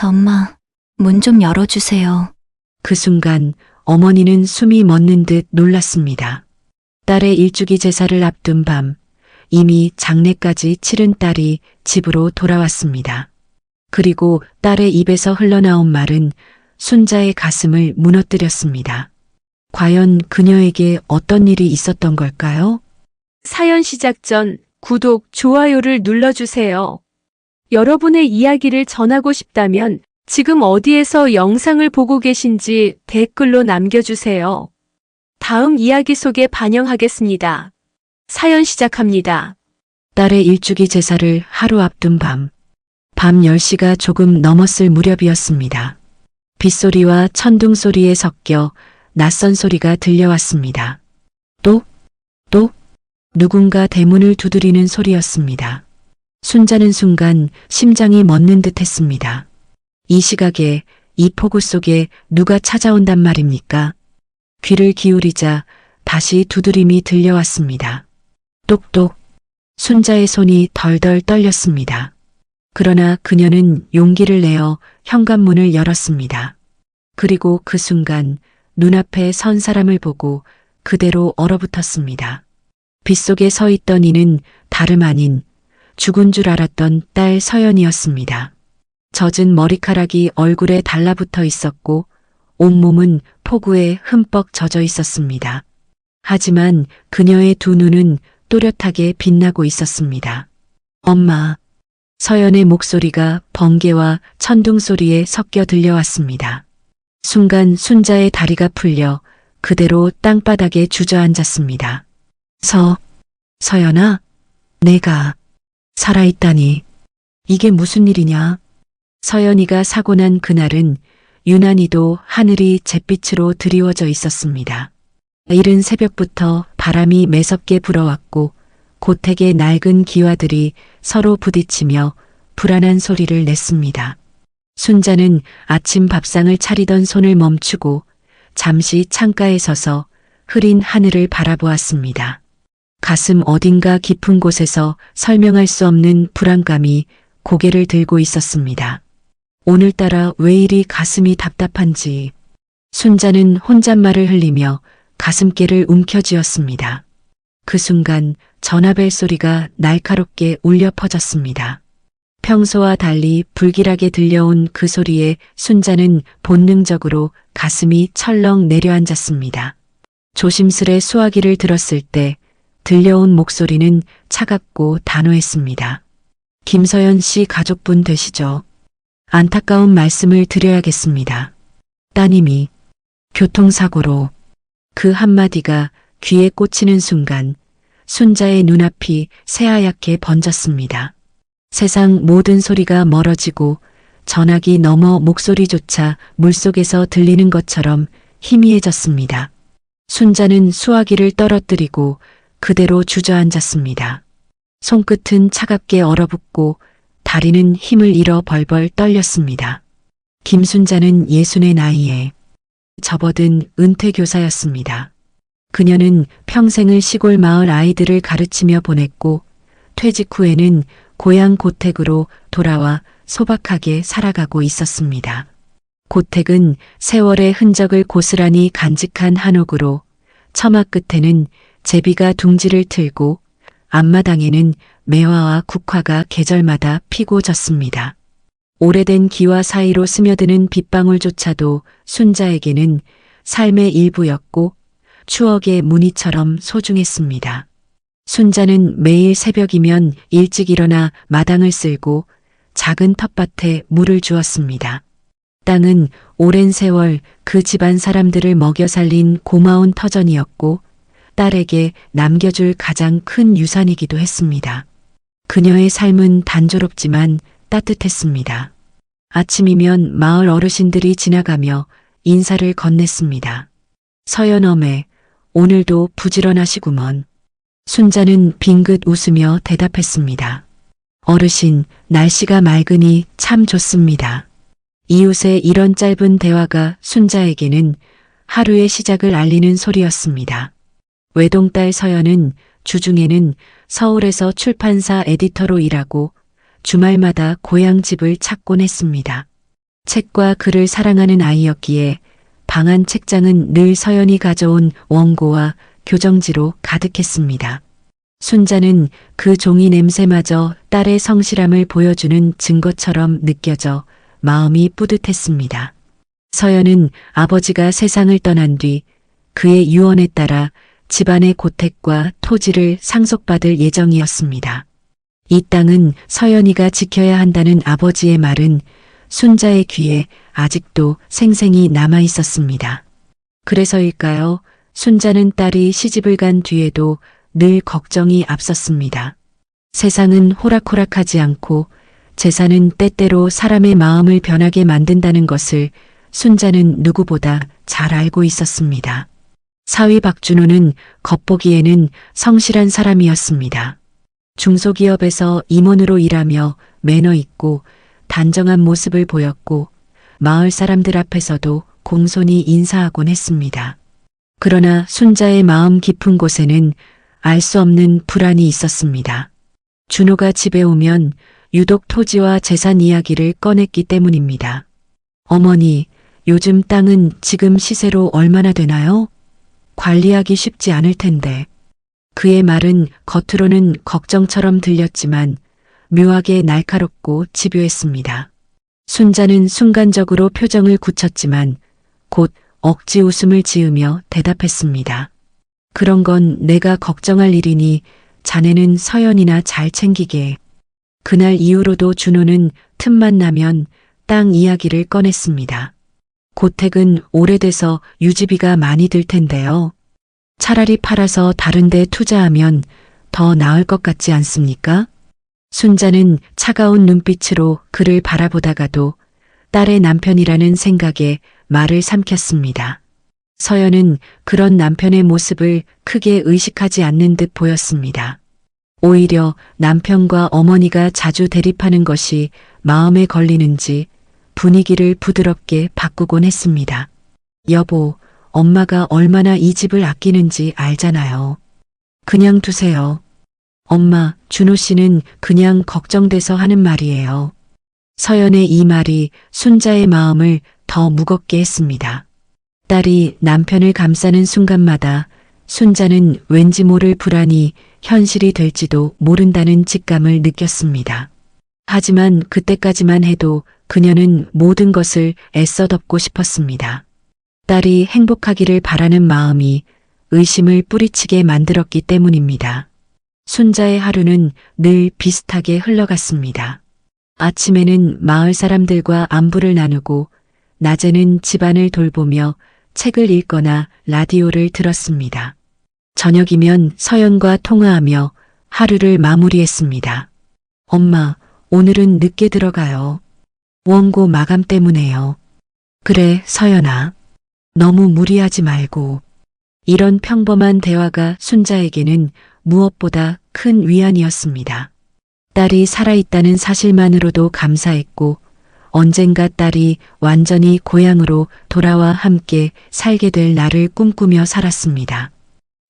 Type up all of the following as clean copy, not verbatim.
엄마, 문 좀 열어주세요. 그 순간 어머니는 숨이 멎는 듯 놀랐습니다. 딸의 일주기 제사를 앞둔 밤, 이미 장례까지 치른 딸이 집으로 돌아왔습니다. 그리고 딸의 입에서 흘러나온 말은 순자의 가슴을 무너뜨렸습니다. 과연 그녀에게 어떤 일이 있었던 걸까요? 사연 시작 전 구독, 좋아요를 눌러주세요. 여러분의 이야기를 전하고 싶다면 지금 어디에서 영상을 보고 계신지 댓글로 남겨주세요. 다음 이야기 속에 반영하겠습니다. 사연 시작합니다. 딸의 일주기 제사를 하루 앞둔 밤 10시가 조금 넘었을 무렵이었습니다. 빗소리와 천둥 소리에 섞여 낯선 소리가 들려왔습니다. 똑, 누군가 대문을 두드리는 소리였습니다. 순자는 순간 심장이 멎는 듯 했습니다. 이 시각에 이 폭우 속에 누가 찾아온단 말입니까? 귀를 기울이자 다시 두드림이 들려왔습니다. 똑똑. 순자의 손이 덜덜 떨렸습니다. 그러나 그녀는 용기를 내어 현관문을 열었습니다. 그리고 그 순간 눈앞에 선 사람을 보고 그대로 얼어붙었습니다. 빗속에 서 있던 이는 다름 아닌 죽은 줄 알았던 딸 서연이었습니다. 젖은 머리카락이 얼굴에 달라붙어 있었고 온몸은 폭우에 흠뻑 젖어 있었습니다. 하지만 그녀의 두 눈은 또렷하게 빛나고 있었습니다. 엄마. 서연의 목소리가 번개와 천둥 소리에 섞여 들려왔습니다. 순간 순자의 다리가 풀려 그대로 땅바닥에 주저앉았습니다. 서연아, 내가 살아있다니. 이게 무슨 일이냐? 서연이가 사고 난 그날은 유난히도 하늘이 잿빛으로 드리워져 있었습니다. 이른 새벽부터 바람이 매섭게 불어왔고 고택의 낡은 기와들이 서로 부딪히며 불안한 소리를 냈습니다. 순자는 아침 밥상을 차리던 손을 멈추고 잠시 창가에 서서 흐린 하늘을 바라보았습니다. 가슴 어딘가 깊은 곳에서 설명할 수 없는 불안감이 고개를 들고 있었습니다. 오늘따라 왜 이리 가슴이 답답한지 순자는 혼잣말을 흘리며 가슴께를 움켜쥐었습니다. 그 순간 전화벨 소리가 날카롭게 울려 퍼졌습니다. 평소와 달리 불길하게 들려온 그 소리에 순자는 본능적으로 가슴이 철렁 내려앉았습니다. 조심스레 수화기를 들었을 때 들려온 목소리는 차갑고 단호했습니다. 김서연 씨 가족분 되시죠? 안타까운 말씀을 드려야겠습니다. 따님이 교통사고로. 그 한마디가 귀에 꽂히는 순간 순자의 눈앞이 새하얗게 번졌습니다. 세상 모든 소리가 멀어지고 전화기 너머 목소리조차 물속에서 들리는 것처럼 희미해졌습니다. 순자는 수화기를 떨어뜨리고 그대로 주저앉았습니다. 손끝은 차갑게 얼어붙고 다리는 힘을 잃어 벌벌 떨렸습니다. 김순자는 60의 나이에 접어든 은퇴교사였습니다. 그녀는 평생을 시골 마을 아이들을 가르치며 보냈고 퇴직 후에는 고향 고택으로 돌아와 소박하게 살아가고 있었습니다. 고택은 세월의 흔적을 고스란히 간직한 한옥으로 처마 끝에는 제비가 둥지를 틀고 앞마당에는 매화와 국화가 계절마다 피고 졌습니다. 오래된 기와 사이로 스며드는 빗방울조차도 순자에게는 삶의 일부였고 추억의 무늬처럼 소중했습니다. 순자는 매일 새벽이면 일찍 일어나 마당을 쓸고 작은 텃밭에 물을 주었습니다. 땅은 오랜 세월 그 집안 사람들을 먹여 살린 고마운 터전이었고 딸에게 남겨줄 가장 큰 유산이기도 했습니다. 그녀의 삶은 단조롭지만 따뜻했습니다. 아침이면 마을 어르신들이 지나가며 인사를 건넸습니다. 서연어매, 오늘도 부지런하시구먼. 순자는 빙긋 웃으며 대답했습니다. 어르신, 날씨가 맑으니 참 좋습니다. 이웃의 이런 짧은 대화가 순자에게는 하루의 시작을 알리는 소리였습니다. 외동딸 서연은 주중에는 서울에서 출판사 에디터로 일하고 주말마다 고향 집을 찾곤 했습니다. 책과 글을 사랑하는 아이였기에 방 안 책장은 늘 서연이 가져온 원고와 교정지로 가득했습니다. 순자는 그 종이 냄새마저 딸의 성실함을 보여주는 증거처럼 느껴져 마음이 뿌듯했습니다. 서연은 아버지가 세상을 떠난 뒤 그의 유언에 따라 집안의 고택과 토지를 상속받을 예정이었습니다. 이 땅은 서연이가 지켜야 한다는 아버지의 말은 순자의 귀에 아직도 생생히 남아 있었습니다. 그래서일까요? 순자는 딸이 시집을 간 뒤에도 늘 걱정이 앞섰습니다. 세상은 호락호락하지 않고 재산은 때때로 사람의 마음을 변하게 만든다는 것을 순자는 누구보다 잘 알고 있었습니다. 사위 박준호는 겉보기에는 성실한 사람이었습니다. 중소기업에서 임원으로 일하며 매너 있고 단정한 모습을 보였고 마을 사람들 앞에서도 공손히 인사하곤 했습니다. 그러나 순자의 마음 깊은 곳에는 알 수 없는 불안이 있었습니다. 준호가 집에 오면 유독 토지와 재산 이야기를 꺼냈기 때문입니다. 어머니, 요즘 땅은 지금 시세로 얼마나 되나요? 관리하기 쉽지 않을 텐데. 그의 말은 겉으로는 걱정처럼 들렸지만 묘하게 날카롭고 집요했습니다. 순자는 순간적으로 표정을 굳혔지만 곧 억지 웃음을 지으며 대답했습니다. 그런 건 내가 걱정할 일이니 자네는 서연이나 잘 챙기게. 그날 이후로도 준호는 틈만 나면 땅 이야기를 꺼냈습니다. 고택은 오래돼서 유지비가 많이 들 텐데요. 차라리 팔아서 다른 데 투자하면 더 나을 것 같지 않습니까? 순자는 차가운 눈빛으로 그를 바라보다가도 딸의 남편이라는 생각에 말을 삼켰습니다. 서연은 그런 남편의 모습을 크게 의식하지 않는 듯 보였습니다. 오히려 남편과 어머니가 자주 대립하는 것이 마음에 걸리는지 분위기를 부드럽게 바꾸곤 했습니다. 여보, 엄마가 얼마나 이 집을 아끼는지 알잖아요. 그냥 두세요. 엄마, 준호 씨는 그냥 걱정돼서 하는 말이에요. 서연의 이 말이 순자의 마음을 더 무겁게 했습니다. 딸이 남편을 감싸는 순간마다 순자는 왠지 모를 불안이 현실이 될지도 모른다는 직감을 느꼈습니다. 하지만 그때까지만 해도 그녀는 모든 것을 애써 덮고 싶었습니다. 딸이 행복하기를 바라는 마음이 의심을 뿌리치게 만들었기 때문입니다. 순자의 하루는 늘 비슷하게 흘러갔습니다. 아침에는 마을 사람들과 안부를 나누고 낮에는 집안을 돌보며 책을 읽거나 라디오를 들었습니다. 저녁이면 서연과 통화하며 하루를 마무리했습니다. 엄마, 오늘은 늦게 들어가요. 원고 마감 때문에요. 그래, 서연아. 너무 무리하지 말고. 이런 평범한 대화가 순자에게는 무엇보다 큰 위안이었습니다. 딸이 살아있다는 사실만으로도 감사했고 언젠가 딸이 완전히 고향으로 돌아와 함께 살게 될 날을 꿈꾸며 살았습니다.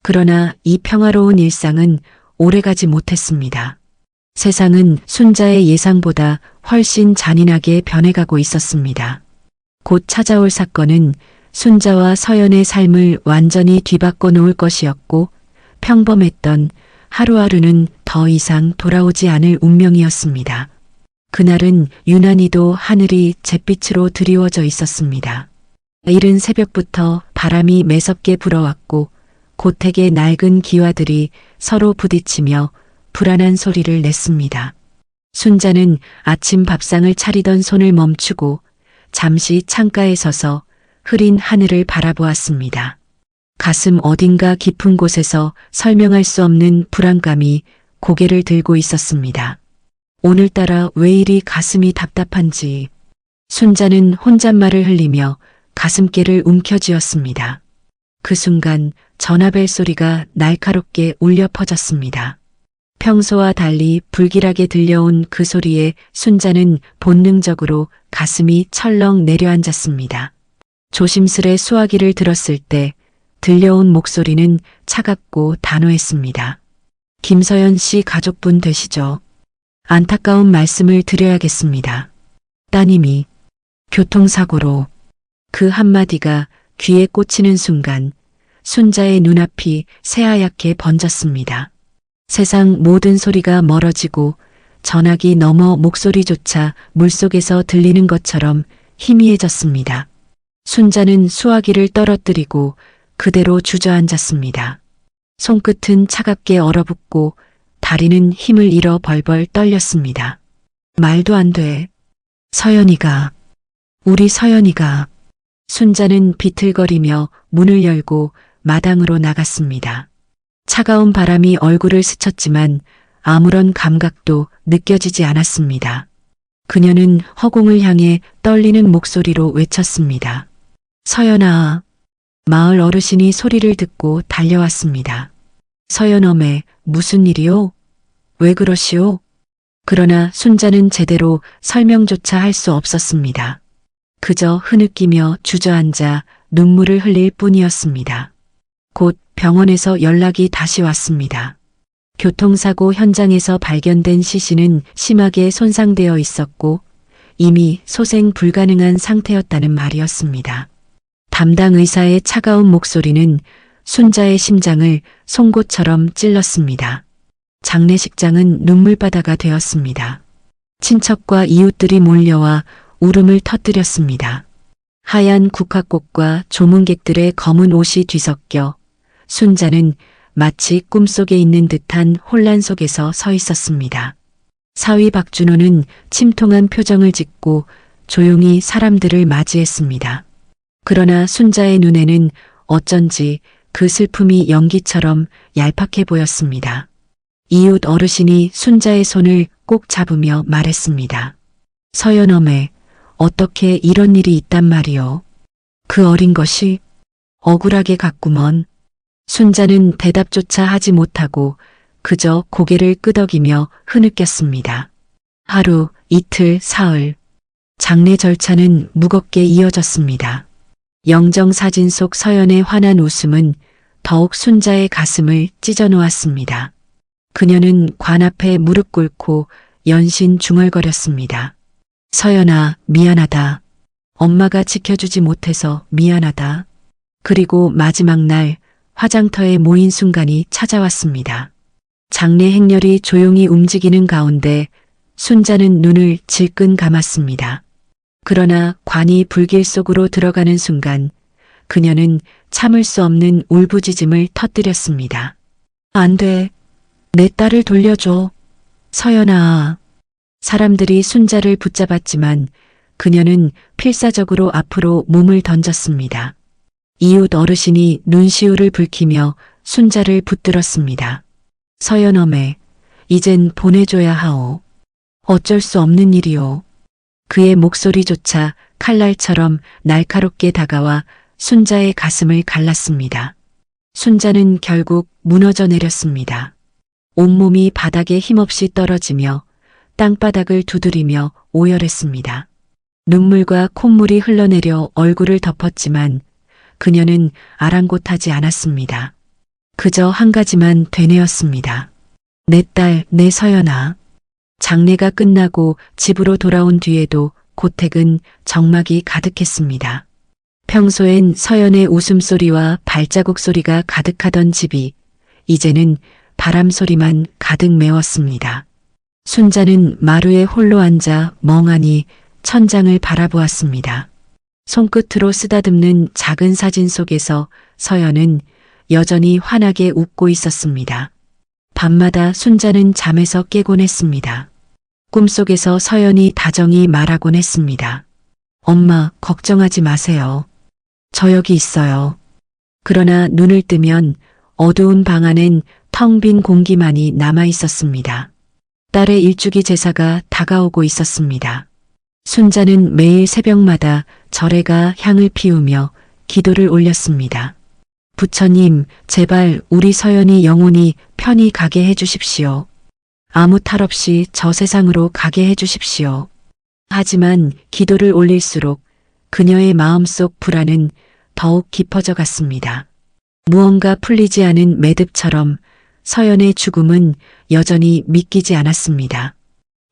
그러나 이 평화로운 일상은 오래가지 못했습니다. 세상은 순자의 예상보다 훨씬 잔인하게 변해가고 있었습니다. 곧 찾아올 사건은 순자와 서연의 삶을 완전히 뒤바꿔 놓을 것이었고 평범했던 하루하루는 더 이상 돌아오지 않을 운명이었습니다. 그날은 유난히도 하늘이 잿빛으로 드리워져 있었습니다. 이른 새벽부터 바람이 매섭게 불어왔고 고택의 낡은 기와들이 서로 부딪히며 불안한 소리를 냈습니다. 순자는 아침 밥상을 차리던 손을 멈추고 잠시 창가에 서서 흐린 하늘을 바라보았습니다. 가슴 어딘가 깊은 곳에서 설명할 수 없는 불안감이 고개를 들고 있었습니다. 오늘따라 왜 이리 가슴이 답답한지 순자는 혼잣말을 흘리며 가슴께를 움켜쥐었습니다. 그 순간 전화벨 소리가 날카롭게 울려 퍼졌습니다. 평소와 달리 불길하게 들려온 그 소리에 순자는 본능적으로 가슴이 철렁 내려앉았습니다. 조심스레 수화기를 들었을 때 들려온 목소리는 차갑고 단호했습니다. 김서연 씨 가족분 되시죠? 안타까운 말씀을 드려야겠습니다. 따님이 교통사고로. 그 한마디가 귀에 꽂히는 순간 순자의 눈앞이 새하얗게 번졌습니다. 세상 모든 소리가 멀어지고 전화기 너머 목소리조차 물속에서 들리는 것처럼 희미해졌습니다. 순자는 수화기를 떨어뜨리고 그대로 주저앉았습니다. 손끝은 차갑게 얼어붙고 다리는 힘을 잃어 벌벌 떨렸습니다. 말도 안 돼. 서연이가, 우리 서연이가. 순자는 비틀거리며 문을 열고 마당으로 나갔습니다. 차가운 바람이 얼굴을 스쳤지만 아무런 감각도 느껴지지 않았습니다. 그녀는 허공을 향해 떨리는 목소리로 외쳤습니다. 서연아. 마을 어르신이 소리를 듣고 달려왔습니다. 서연어매, 무슨 일이요? 왜 그러시오? 그러나 순자는 제대로 설명조차 할 수 없었습니다. 그저 흐느끼며 주저앉아 눈물을 흘릴 뿐이었습니다. 곧 병원에서 연락이 다시 왔습니다. 교통사고 현장에서 발견된 시신은 심하게 손상되어 있었고 이미 소생 불가능한 상태였다는 말이었습니다. 담당 의사의 차가운 목소리는 순자의 심장을 송곳처럼 찔렀습니다. 장례식장은 눈물바다가 되었습니다. 친척과 이웃들이 몰려와 울음을 터뜨렸습니다. 하얀 국화꽃과 조문객들의 검은 옷이 뒤섞여 순자는 마치 꿈속에 있는 듯한 혼란 속에서 서 있었습니다. 사위 박준호는 침통한 표정을 짓고 조용히 사람들을 맞이했습니다. 그러나 순자의 눈에는 어쩐지 그 슬픔이 연기처럼 얄팍해 보였습니다. 이웃 어르신이 순자의 손을 꼭 잡으며 말했습니다. 서연어매, 어떻게 이런 일이 있단 말이오. 그 어린 것이 억울하게 갔구먼. 순자는 대답조차 하지 못하고 그저 고개를 끄덕이며 흐느꼈습니다. 하루, 이틀, 사흘. 장례 절차는 무겁게 이어졌습니다. 영정사진 속 서연의 환한 웃음은 더욱 순자의 가슴을 찢어놓았습니다. 그녀는 관 앞에 무릎 꿇고 연신 중얼거렸습니다. 서연아, 미안하다. 엄마가 지켜주지 못해서 미안하다. 그리고 마지막 날 화장터에 모인 순간이 찾아왔습니다. 장례 행렬이 조용히 움직이는 가운데 순자는 눈을 질끈 감았습니다. 그러나 관이 불길 속으로 들어가는 순간 그녀는 참을 수 없는 울부짖음을 터뜨렸습니다. 안 돼. 내 딸을 돌려줘. 서연아. 사람들이 순자를 붙잡았지만 그녀는 필사적으로 앞으로 몸을 던졌습니다. 이웃 어르신이 눈시울을 붉히며 순자를 붙들었습니다. 서연어매, 이젠 보내줘야 하오. 어쩔 수 없는 일이오. 그의 목소리조차 칼날처럼 날카롭게 다가와 순자의 가슴을 갈랐습니다. 순자는 결국 무너져 내렸습니다. 온몸이 바닥에 힘없이 떨어지며 땅바닥을 두드리며 오열했습니다. 눈물과 콧물이 흘러내려 얼굴을 덮었지만 그녀는 아랑곳하지 않았습니다. 그저 한 가지만 되뇌었습니다. 내 딸, 내 서연아. 장례가 끝나고 집으로 돌아온 뒤에도 고택은 적막이 가득했습니다. 평소엔 서연의 웃음소리와 발자국 소리가 가득하던 집이 이제는 바람 소리만 가득 메웠습니다. 순자는 마루에 홀로 앉아 멍하니 천장을 바라보았습니다. 손끝으로 쓰다듬는 작은 사진 속에서 서연은 여전히 환하게 웃고 있었습니다. 밤마다 순자는 잠에서 깨곤 했습니다. 꿈속에서 서연이 다정히 말하곤 했습니다. 엄마, 걱정하지 마세요. 저 여기 있어요. 그러나 눈을 뜨면 어두운 방 안엔 텅 빈 공기만이 남아 있었습니다. 딸의 일주기 제사가 다가오고 있었습니다. 순자는 매일 새벽마다 절에 가 향을 피우며 기도를 올렸습니다. 부처님, 제발 우리 서연이 영혼이 편히 가게 해주십시오. 아무 탈 없이 저 세상으로 가게 해주십시오. 하지만 기도를 올릴수록 그녀의 마음속 불안은 더욱 깊어져 갔습니다. 무언가 풀리지 않은 매듭처럼 서연의 죽음은 여전히 믿기지 않았습니다.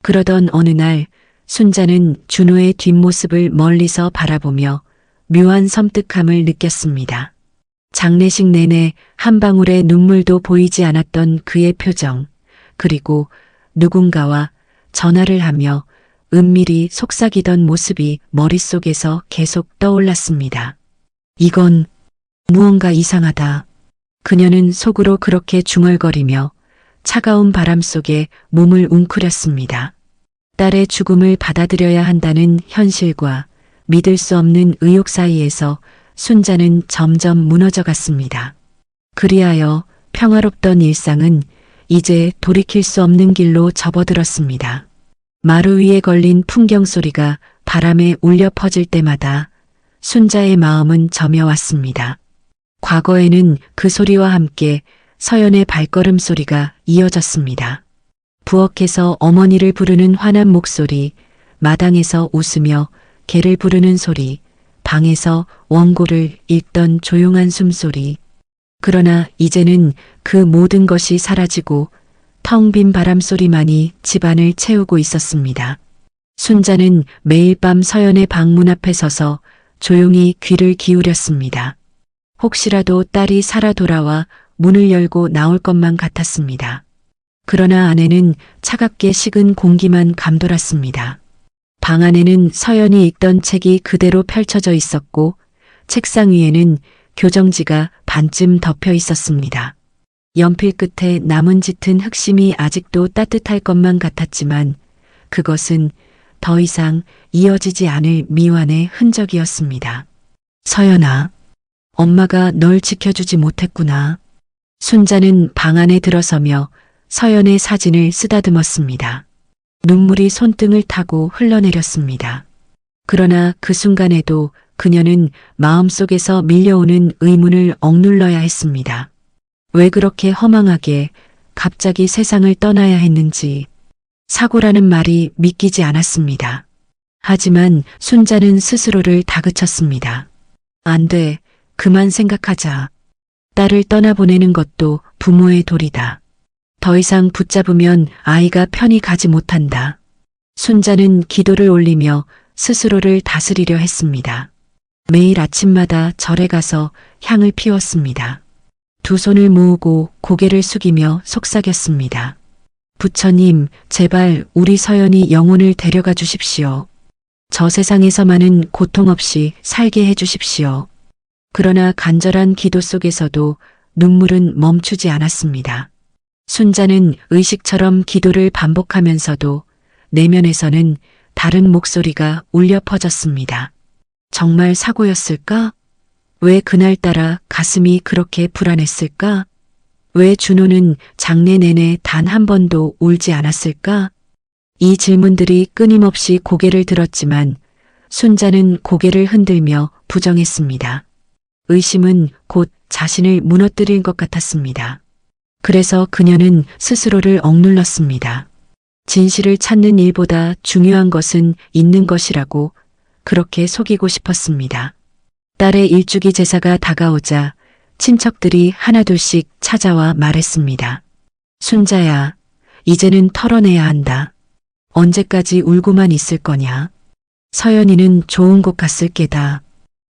그러던 어느 날 순자는 준호의 뒷모습을 멀리서 바라보며 묘한 섬뜩함을 느꼈습니다. 장례식 내내 한 방울의 눈물도 보이지 않았던 그의 표정, 그리고 누군가와 전화를 하며 은밀히 속삭이던 모습이 머릿속에서 계속 떠올랐습니다. 이건 무언가 이상하다. 그녀는 속으로 그렇게 중얼거리며 차가운 바람 속에 몸을 웅크렸습니다. 딸의 죽음을 받아들여야 한다는 현실과 믿을 수 없는 의욕 사이에서 순자는 점점 무너져 갔습니다. 그리하여 평화롭던 일상은 이제 돌이킬 수 없는 길로 접어들었습니다. 마루 위에 걸린 풍경 소리가 바람에 울려 퍼질 때마다 순자의 마음은 저며왔습니다. 과거에는 그 소리와 함께 서연의 발걸음 소리가 이어졌습니다. 부엌에서 어머니를 부르는 환한 목소리, 마당에서 웃으며 개를 부르는 소리, 방에서 원고를 읽던 조용한 숨소리. 그러나 이제는 그 모든 것이 사라지고 텅 빈 바람소리만이 집안을 채우고 있었습니다. 순자는 매일 밤 서연의 방문 앞에 서서 조용히 귀를 기울였습니다. 혹시라도 딸이 살아 돌아와 문을 열고 나올 것만 같았습니다. 그러나 안에는 차갑게 식은 공기만 감돌았습니다. 방 안에는 서연이 읽던 책이 그대로 펼쳐져 있었고 책상 위에는 교정지가 반쯤 덮여 있었습니다. 연필 끝에 남은 짙은 흑심이 아직도 따뜻할 것만 같았지만 그것은 더 이상 이어지지 않을 미완의 흔적이었습니다. 서연아, 엄마가 널 지켜주지 못했구나. 순자는 방 안에 들어서며 서연의 사진을 쓰다듬었습니다. 눈물이 손등을 타고 흘러내렸습니다. 그러나 그 순간에도 그녀는 마음속에서 밀려오는 의문을 억눌러야 했습니다. 왜 그렇게 허망하게 갑자기 세상을 떠나야 했는지 사고라는 말이 믿기지 않았습니다. 하지만 순자는 스스로를 다그쳤습니다. 안 돼, 그만 생각하자. 딸을 떠나보내는 것도 부모의 도리다. 더 이상 붙잡으면 아이가 편히 가지 못한다. 순자는 기도를 올리며 스스로를 다스리려 했습니다. 매일 아침마다 절에 가서 향을 피웠습니다. 두 손을 모으고 고개를 숙이며 속삭였습니다. 부처님, 제발 우리 서연이 영혼을 데려가 주십시오. 저 세상에서만은 고통 없이 살게 해 주십시오. 그러나 간절한 기도 속에서도 눈물은 멈추지 않았습니다. 순자는 의식처럼 기도를 반복하면서도 내면에서는 다른 목소리가 울려 퍼졌습니다. 정말 사고였을까? 왜 그날따라 가슴이 그렇게 불안했을까? 왜 준호는 장례 내내 단 한 번도 울지 않았을까? 이 질문들이 끊임없이 고개를 들었지만 순자는 고개를 흔들며 부정했습니다. 의심은 곧 자신을 무너뜨릴 것 같았습니다. 그래서 그녀는 스스로를 억눌렀습니다. 진실을 찾는 일보다 중요한 것은 있는 것이라고 그렇게 속이고 싶었습니다. 딸의 일주기 제사가 다가오자 친척들이 하나둘씩 찾아와 말했습니다. 순자야, 이제는 털어내야 한다. 언제까지 울고만 있을 거냐? 서연이는 좋은 곳 갔을 게다.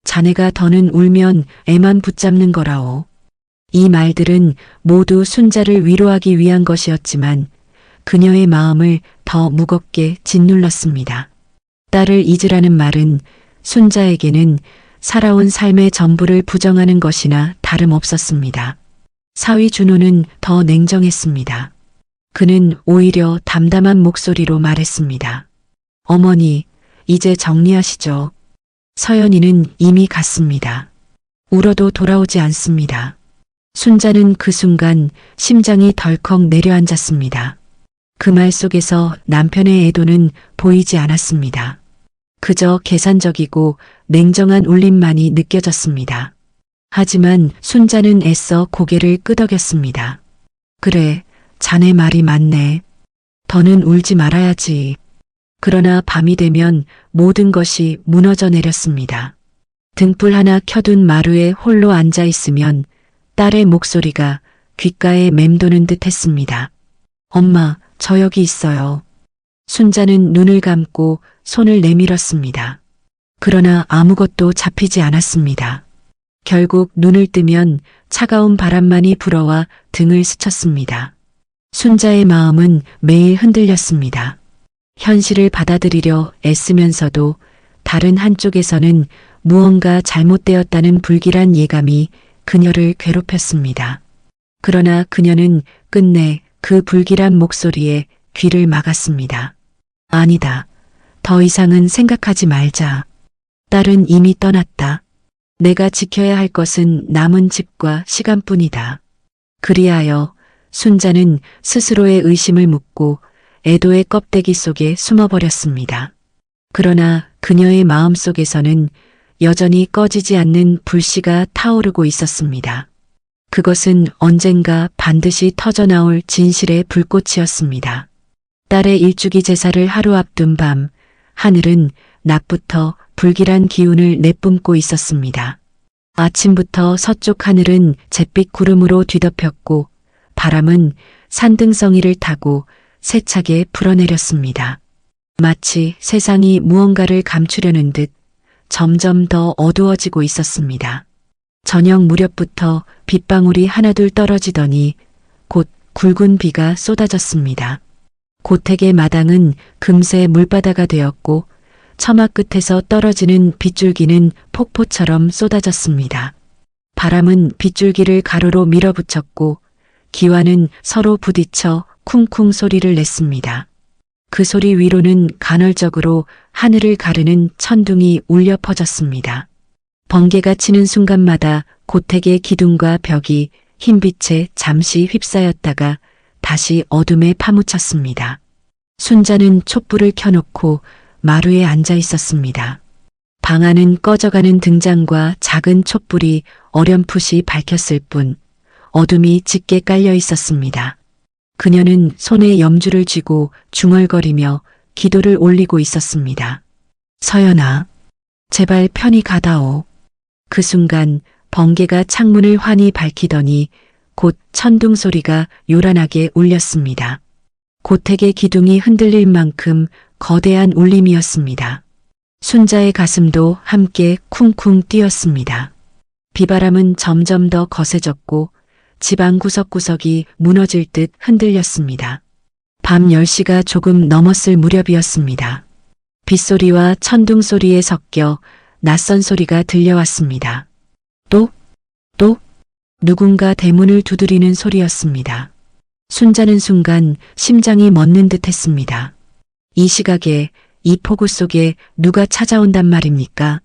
자네가 더는 울면 애만 붙잡는 거라오. 이 말들은 모두 순자를 위로하기 위한 것이었지만 그녀의 마음을 더 무겁게 짓눌렀습니다. 딸을 잊으라는 말은 순자에게는 살아온 삶의 전부를 부정하는 것이나 다름없었습니다. 사위 준호는 더 냉정했습니다. 그는 오히려 담담한 목소리로 말했습니다. 어머니, 이제 정리하시죠. 서연이는 이미 갔습니다. 울어도 돌아오지 않습니다. 순자는 그 순간 심장이 덜컥 내려앉았습니다. 그 말 속에서 남편의 애도는 보이지 않았습니다. 그저 계산적이고 냉정한 울림만이 느껴졌습니다. 하지만 순자는 애써 고개를 끄덕였습니다. 그래, 자네 말이 맞네. 더는 울지 말아야지. 그러나 밤이 되면 모든 것이 무너져 내렸습니다. 등불 하나 켜둔 마루에 홀로 앉아 있으면 딸의 목소리가 귓가에 맴도는 듯 했습니다. 엄마, 저 여기 있어요. 순자는 눈을 감고 손을 내밀었습니다. 그러나 아무것도 잡히지 않았습니다. 결국 눈을 뜨면 차가운 바람만이 불어와 등을 스쳤습니다. 순자의 마음은 매일 흔들렸습니다. 현실을 받아들이려 애쓰면서도 다른 한쪽에서는 무언가 잘못되었다는 불길한 예감이 그녀를 괴롭혔습니다. 그러나 그녀는 끝내 그 불길한 목소리에 귀를 막았습니다. 아니다. 더 이상은 생각하지 말자. 딸은 이미 떠났다. 내가 지켜야 할 것은 남은 집과 시간뿐이다. 그리하여 순자는 스스로의 의심을 묻고 애도의 껍데기 속에 숨어버렸습니다. 그러나 그녀의 마음속에서는 여전히 꺼지지 않는 불씨가 타오르고 있었습니다. 그것은 언젠가 반드시 터져나올 진실의 불꽃이었습니다. 딸의 일주기 제사를 하루 앞둔 밤, 하늘은 낮부터 불길한 기운을 내뿜고 있었습니다. 아침부터 서쪽 하늘은 잿빛 구름으로 뒤덮였고 바람은 산등성이를 타고 세차게 불어내렸습니다. 마치 세상이 무언가를 감추려는 듯 점점 더 어두워지고 있었습니다. 저녁 무렵부터 빗방울이 하나둘 떨어지더니 곧 굵은 비가 쏟아졌습니다. 고택의 마당은 금세 물바다가 되었고 처마 끝에서 떨어지는 빗줄기는 폭포처럼 쏟아졌습니다. 바람은 빗줄기를 가로로 밀어붙였고 기와는 서로 부딪혀 쿵쿵 소리를 냈습니다. 그 소리 위로는 간헐적으로 하늘을 가르는 천둥이 울려 퍼졌습니다. 번개가 치는 순간마다 고택의 기둥과 벽이 흰빛에 잠시 휩싸였다가 다시 어둠에 파묻혔습니다. 순자는 촛불을 켜놓고 마루에 앉아 있었습니다. 방 안은 꺼져가는 등잔과 작은 촛불이 어렴풋이 밝혔을 뿐 어둠이 짙게 깔려 있었습니다. 그녀는 손에 염주를 쥐고 중얼거리며 기도를 올리고 있었습니다. 서연아, 제발 편히 가다오. 그 순간 번개가 창문을 환히 밝히더니 곧 천둥 소리가 요란하게 울렸습니다. 고택의 기둥이 흔들릴 만큼 거대한 울림이었습니다. 순자의 가슴도 함께 쿵쿵 뛰었습니다. 비바람은 점점 더 거세졌고 집안 구석구석이 무너질 듯 흔들렸습니다. 밤 10시가 조금 넘었을 무렵이었습니다. 빗소리와 천둥 소리에 섞여 낯선 소리가 들려왔습니다. 또 누군가 대문을 두드리는 소리였습니다. 순자는 순간 심장이 멎는 듯 했습니다. 이 시각에 이 폭우 속에 누가 찾아온단 말입니까?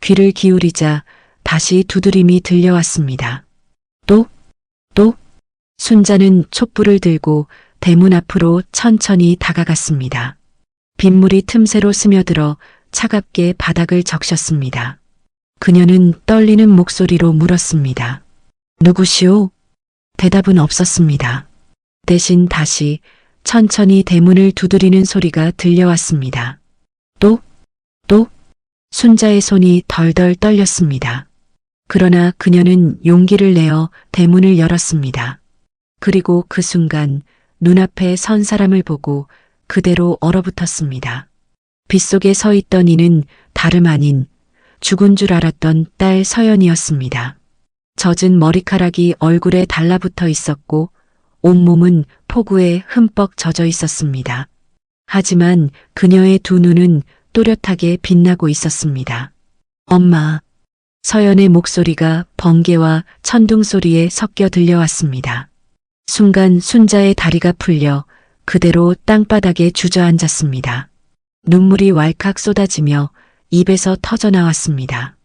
귀를 기울이자 다시 두드림이 들려왔습니다. 또 순자는 촛불을 들고 대문 앞으로 천천히 다가갔습니다. 빗물이 틈새로 스며들어 차갑게 바닥을 적셨습니다. 그녀는 떨리는 목소리로 물었습니다. 누구시오? 대답은 없었습니다. 대신 다시 천천히 대문을 두드리는 소리가 들려왔습니다. 또 순자의 손이 덜덜 떨렸습니다. 그러나 그녀는 용기를 내어 대문을 열었습니다. 그리고 그 순간 눈앞에 선 사람을 보고 그대로 얼어붙었습니다. 빗속에 서 있던 이는 다름 아닌 죽은 줄 알았던 딸 서연이었습니다. 젖은 머리카락이 얼굴에 달라붙어 있었고 온몸은 폭우에 흠뻑 젖어 있었습니다. 하지만 그녀의 두 눈은 또렷하게 빛나고 있었습니다. 엄마. 서연의 목소리가 번개와 천둥 소리에 섞여 들려왔습니다. 순간 순자의 다리가 풀려 그대로 땅바닥에 주저앉았습니다. 눈물이 왈칵 쏟아지며 입에서 터져 나왔습니다.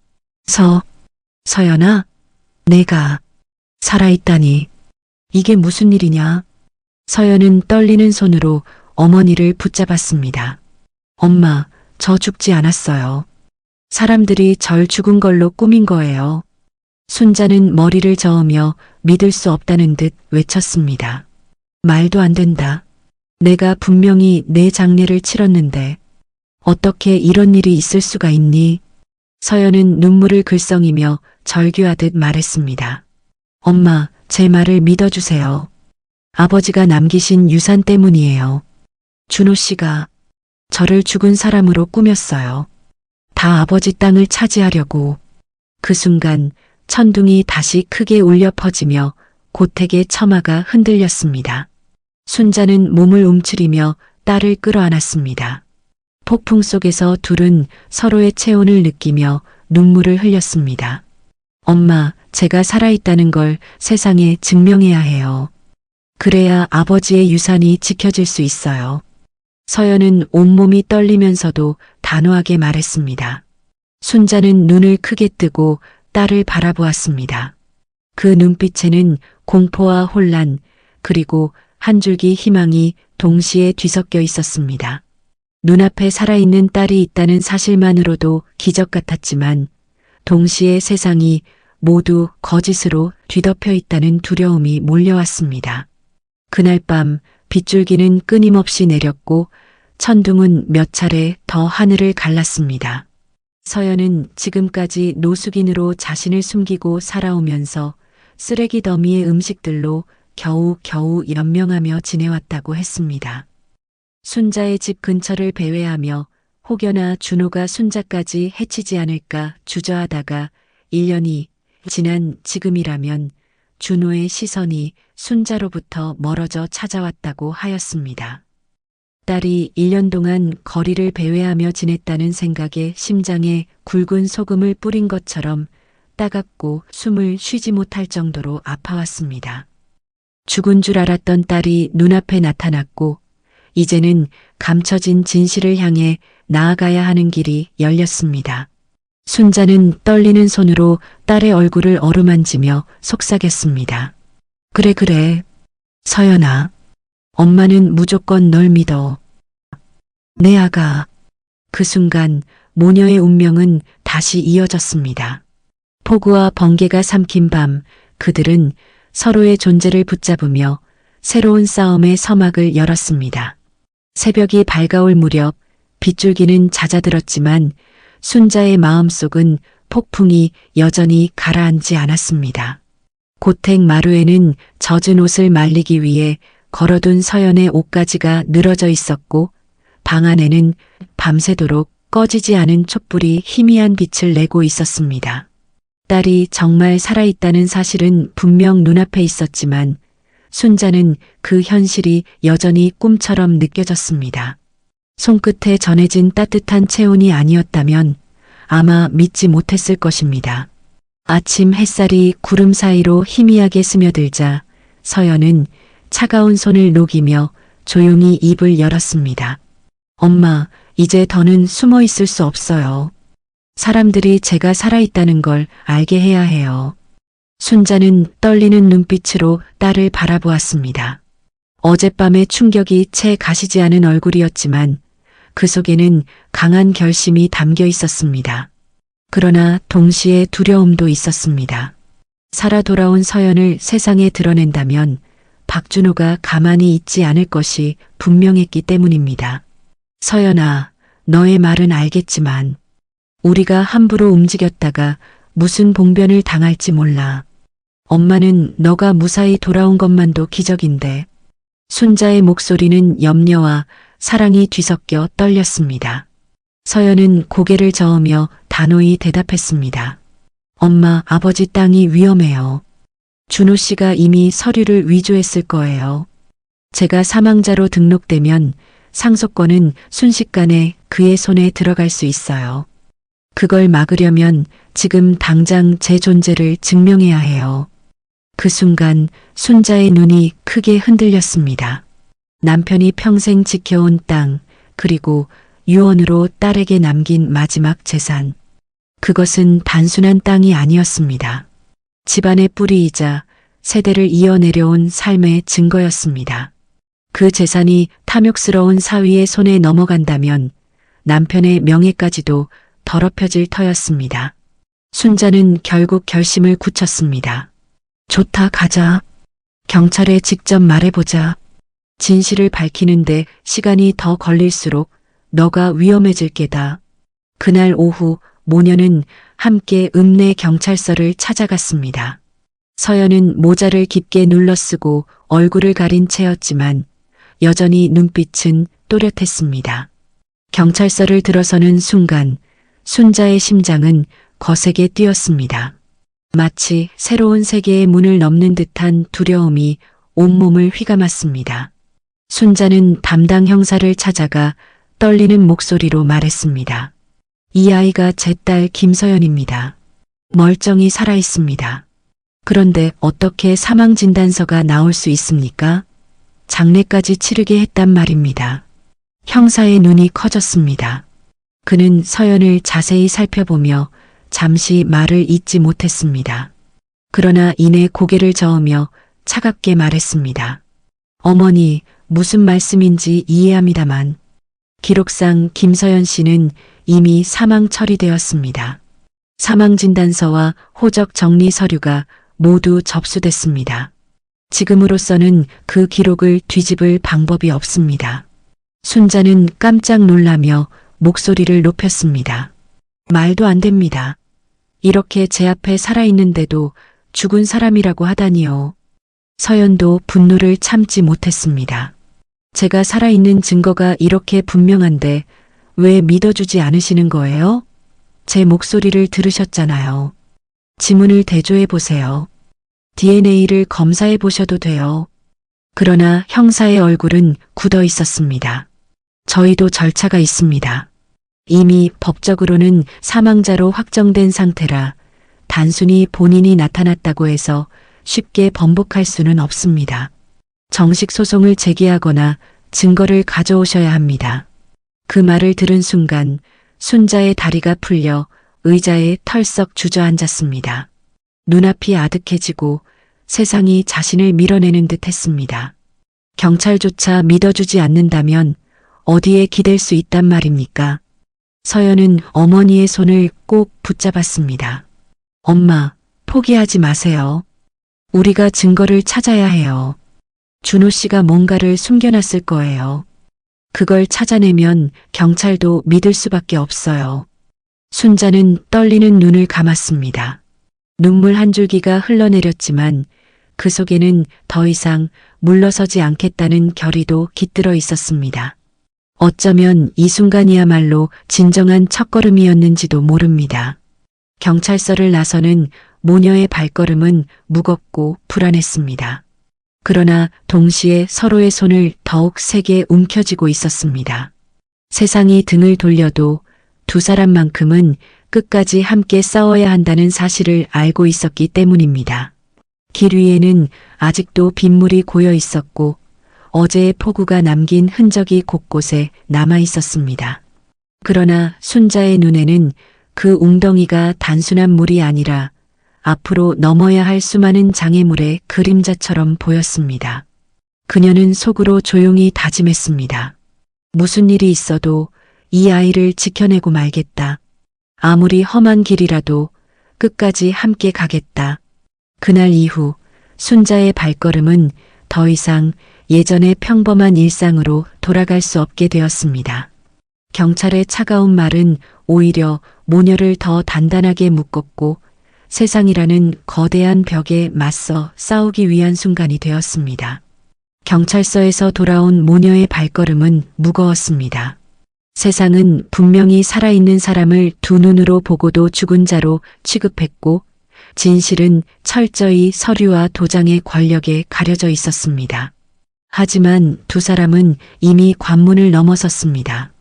서연아, 내가 살아있다니. 이게 무슨 일이냐? 서연은 떨리는 손으로 어머니를 붙잡았습니다. 엄마, 저 죽지 않았어요. 사람들이 절 죽은 걸로 꾸민 거예요. 순자는 머리를 저으며 믿을 수 없다는 듯 외쳤습니다. 말도 안 된다. 내가 분명히 내 장례를 치렀는데 어떻게 이런 일이 있을 수가 있니? 서연은 눈물을 글썽이며 절규하듯 말했습니다. 엄마, 제 말을 믿어주세요. 아버지가 남기신 유산 때문이에요. 준호 씨가 저를 죽은 사람으로 꾸몄어요. 다 아버지 땅을 차지하려고. 그 순간 천둥이 다시 크게 울려 퍼지며 고택의 처마가 흔들렸습니다. 순자는 몸을 움츠리며 딸을 끌어안았습니다. 폭풍 속에서 둘은 서로의 체온을 느끼며 눈물을 흘렸습니다. 엄마, 제가 살아있다는 걸 세상에 증명해야 해요. 그래야 아버지의 유산이 지켜질 수 있어요. 서연은 온몸이 떨리면서도 단호하게 말했습니다. 순자는 눈을 크게 뜨고 딸을 바라보았습니다. 그 눈빛에는 공포와 혼란, 그리고 한 줄기 희망이 동시에 뒤섞여 있었습니다. 눈앞에 살아있는 딸이 있다는 사실만으로도 기적 같았지만 동시에 세상이 모두 거짓으로 뒤덮여 있다는 두려움이 몰려왔습니다. 그날 밤 빗줄기는 끊임없이 내렸고 천둥은 몇 차례 더 하늘을 갈랐습니다. 서연은 지금까지 노숙인으로 자신을 숨기고 살아오면서 쓰레기 더미의 음식들로 겨우 연명하며 지내왔다고 했습니다. 순자의 집 근처를 배회하며 혹여나 준호가 순자까지 해치지 않을까 주저하다가 1년이 지난 지금이라면 준호의 시선이 순자로부터 멀어져 찾아왔다고 하였습니다. 딸이 1년 동안 거리를 배회하며 지냈다는 생각에 심장에 굵은 소금을 뿌린 것처럼 따갑고 숨을 쉬지 못할 정도로 아파왔습니다. 죽은 줄 알았던 딸이 눈앞에 나타났고 이제는 감춰진 진실을 향해 나아가야 하는 길이 열렸습니다. 순자는 떨리는 손으로 딸의 얼굴을 어루만지며 속삭였습니다. 그래. 서연아. 엄마는 무조건 널 믿어. 내 아가. 그 순간 모녀의 운명은 다시 이어졌습니다. 폭우와 번개가 삼킨 밤 그들은 서로의 존재를 붙잡으며 새로운 싸움의 서막을 열었습니다. 새벽이 밝아올 무렵 빗줄기는 잦아들었지만 순자의 마음속은 폭풍이 여전히 가라앉지 않았습니다. 고택 마루에는 젖은 옷을 말리기 위해 걸어둔 서연의 옷가지가 늘어져 있었고 방 안에는 밤새도록 꺼지지 않은 촛불이 희미한 빛을 내고 있었습니다. 딸이 정말 살아있다는 사실은 분명 눈앞에 있었지만 순자는 그 현실이 여전히 꿈처럼 느껴졌습니다. 손끝에 전해진 따뜻한 체온이 아니었다면 아마 믿지 못했을 것입니다. 아침 햇살이 구름 사이로 희미하게 스며들자 서연은 차가운 손을 녹이며 조용히 입을 열었습니다. 엄마, 이제 더는 숨어 있을 수 없어요. 사람들이 제가 살아있다는 걸 알게 해야 해요. 순자는 떨리는 눈빛으로 딸을 바라보았습니다. 어젯밤의 충격이 채 가시지 않은 얼굴이었지만 그 속에는 강한 결심이 담겨 있었습니다. 그러나 동시에 두려움도 있었습니다. 살아 돌아온 서연을 세상에 드러낸다면 박준호가 가만히 있지 않을 것이 분명했기 때문입니다. 서연아, 너의 말은 알겠지만 우리가 함부로 움직였다가 무슨 봉변을 당할지 몰라. 엄마는 너가 무사히 돌아온 것만도 기적인데. 순자의 목소리는 염려와 사랑이 뒤섞여 떨렸습니다. 서연은 고개를 저으며 단호히 대답했습니다. 엄마, 아버지 땅이 위험해요. 준호 씨가 이미 서류를 위조했을 거예요. 제가 사망자로 등록되면 상속권은 순식간에 그의 손에 들어갈 수 있어요. 그걸 막으려면 지금 당장 제 존재를 증명해야 해요. 그 순간 순자의 눈이 크게 흔들렸습니다. 남편이 평생 지켜온 땅, 그리고 유언으로 딸에게 남긴 마지막 재산. 그것은 단순한 땅이 아니었습니다. 집안의 뿌리이자 세대를 이어내려온 삶의 증거였습니다. 그 재산이 탐욕스러운 사위의 손에 넘어간다면 남편의 명예까지도 더럽혀질 터였습니다. 순자는 결국 결심을 굳혔습니다. 좋다, 가자. 경찰에 직접 말해보자. 진실을 밝히는데 시간이 더 걸릴수록 너가 위험해질 게다. 그날 오후 모녀는 함께 읍내 경찰서를 찾아갔습니다. 서연은 모자를 깊게 눌러쓰고 얼굴을 가린 채였지만 여전히 눈빛은 또렷했습니다. 경찰서를 들어서는 순간 순자의 심장은 거세게 뛰었습니다. 마치 새로운 세계의 문을 넘는 듯한 두려움이 온몸을 휘감았습니다. 순자는 담당 형사를 찾아가 떨리는 목소리로 말했습니다. 이 아이가 제 딸 김서연입니다. 멀쩡히 살아 있습니다. 그런데 어떻게 사망진단서가 나올 수 있습니까? 장례까지 치르게 했단 말입니다. 형사의 눈이 커졌습니다. 그는 서연을 자세히 살펴보며 잠시 말을 잇지 못했습니다. 그러나 이내 고개를 저으며 차갑게 말했습니다. 어머니, 무슨 말씀인지 이해합니다만 기록상 김서연 씨는 이미 사망 처리되었습니다. 사망진단서와 호적 정리 서류가 모두 접수됐습니다. 지금으로서는 그 기록을 뒤집을 방법이 없습니다. 순자는 깜짝 놀라며 목소리를 높였습니다. 말도 안 됩니다. 이렇게 제 앞에 살아있는데도 죽은 사람이라고 하다니요. 서연도 분노를 참지 못했습니다. 제가 살아있는 증거가 이렇게 분명한데 왜 믿어주지 않으시는 거예요? 제 목소리를 들으셨잖아요. 지문을 대조해 보세요. DNA를 검사해 보셔도 돼요. 그러나 형사의 얼굴은 굳어 있었습니다. 저희도 절차가 있습니다. 이미 법적으로는 사망자로 확정된 상태라 단순히 본인이 나타났다고 해서 쉽게 번복할 수는 없습니다. 정식 소송을 제기하거나 증거를 가져오셔야 합니다. 그 말을 들은 순간 순자의 다리가 풀려 의자에 털썩 주저앉았습니다. 눈앞이 아득해지고 세상이 자신을 밀어내는 듯 했습니다. 경찰조차 믿어주지 않는다면 어디에 기댈 수 있단 말입니까? 서연은 어머니의 손을 꼭 붙잡았습니다. 엄마, 포기하지 마세요. 우리가 증거를 찾아야 해요. 준호 씨가 뭔가를 숨겨놨을 거예요. 그걸 찾아내면 경찰도 믿을 수밖에 없어요. 순자는 떨리는 눈을 감았습니다. 눈물 한 줄기가 흘러내렸지만 그 속에는 더 이상 물러서지 않겠다는 결의도 깃들어 있었습니다. 어쩌면 이 순간이야말로 진정한 첫걸음이었는지도 모릅니다. 경찰서를 나서는 모녀의 발걸음은 무겁고 불안했습니다. 그러나 동시에 서로의 손을 더욱 세게 움켜쥐고 있었습니다. 세상이 등을 돌려도 두 사람만큼은 끝까지 함께 싸워야 한다는 사실을 알고 있었기 때문입니다. 길 위에는 아직도 빗물이 고여 있었고 어제의 폭우가 남긴 흔적이 곳곳에 남아 있었습니다. 그러나 순자의 눈에는 그 웅덩이가 단순한 물이 아니라 앞으로 넘어야 할 수많은 장애물의 그림자처럼 보였습니다. 그녀는 속으로 조용히 다짐했습니다. 무슨 일이 있어도 이 아이를 지켜내고 말겠다. 아무리 험한 길이라도 끝까지 함께 가겠다. 그날 이후 순자의 발걸음은 더 이상 예전의 평범한 일상으로 돌아갈 수 없게 되었습니다. 경찰의 차가운 말은 오히려 모녀를 더 단단하게 묶었고 세상이라는 거대한 벽에 맞서 싸우기 위한 순간이 되었습니다. 경찰서에서 돌아온 모녀의 발걸음은 무거웠습니다. 세상은 분명히 살아있는 사람을 두 눈으로 보고도 죽은 자로 취급했고 진실은 철저히 서류와 도장의 권력에 가려져 있었습니다. 하지만 두 사람은 이미 관문을 넘어섰습니다.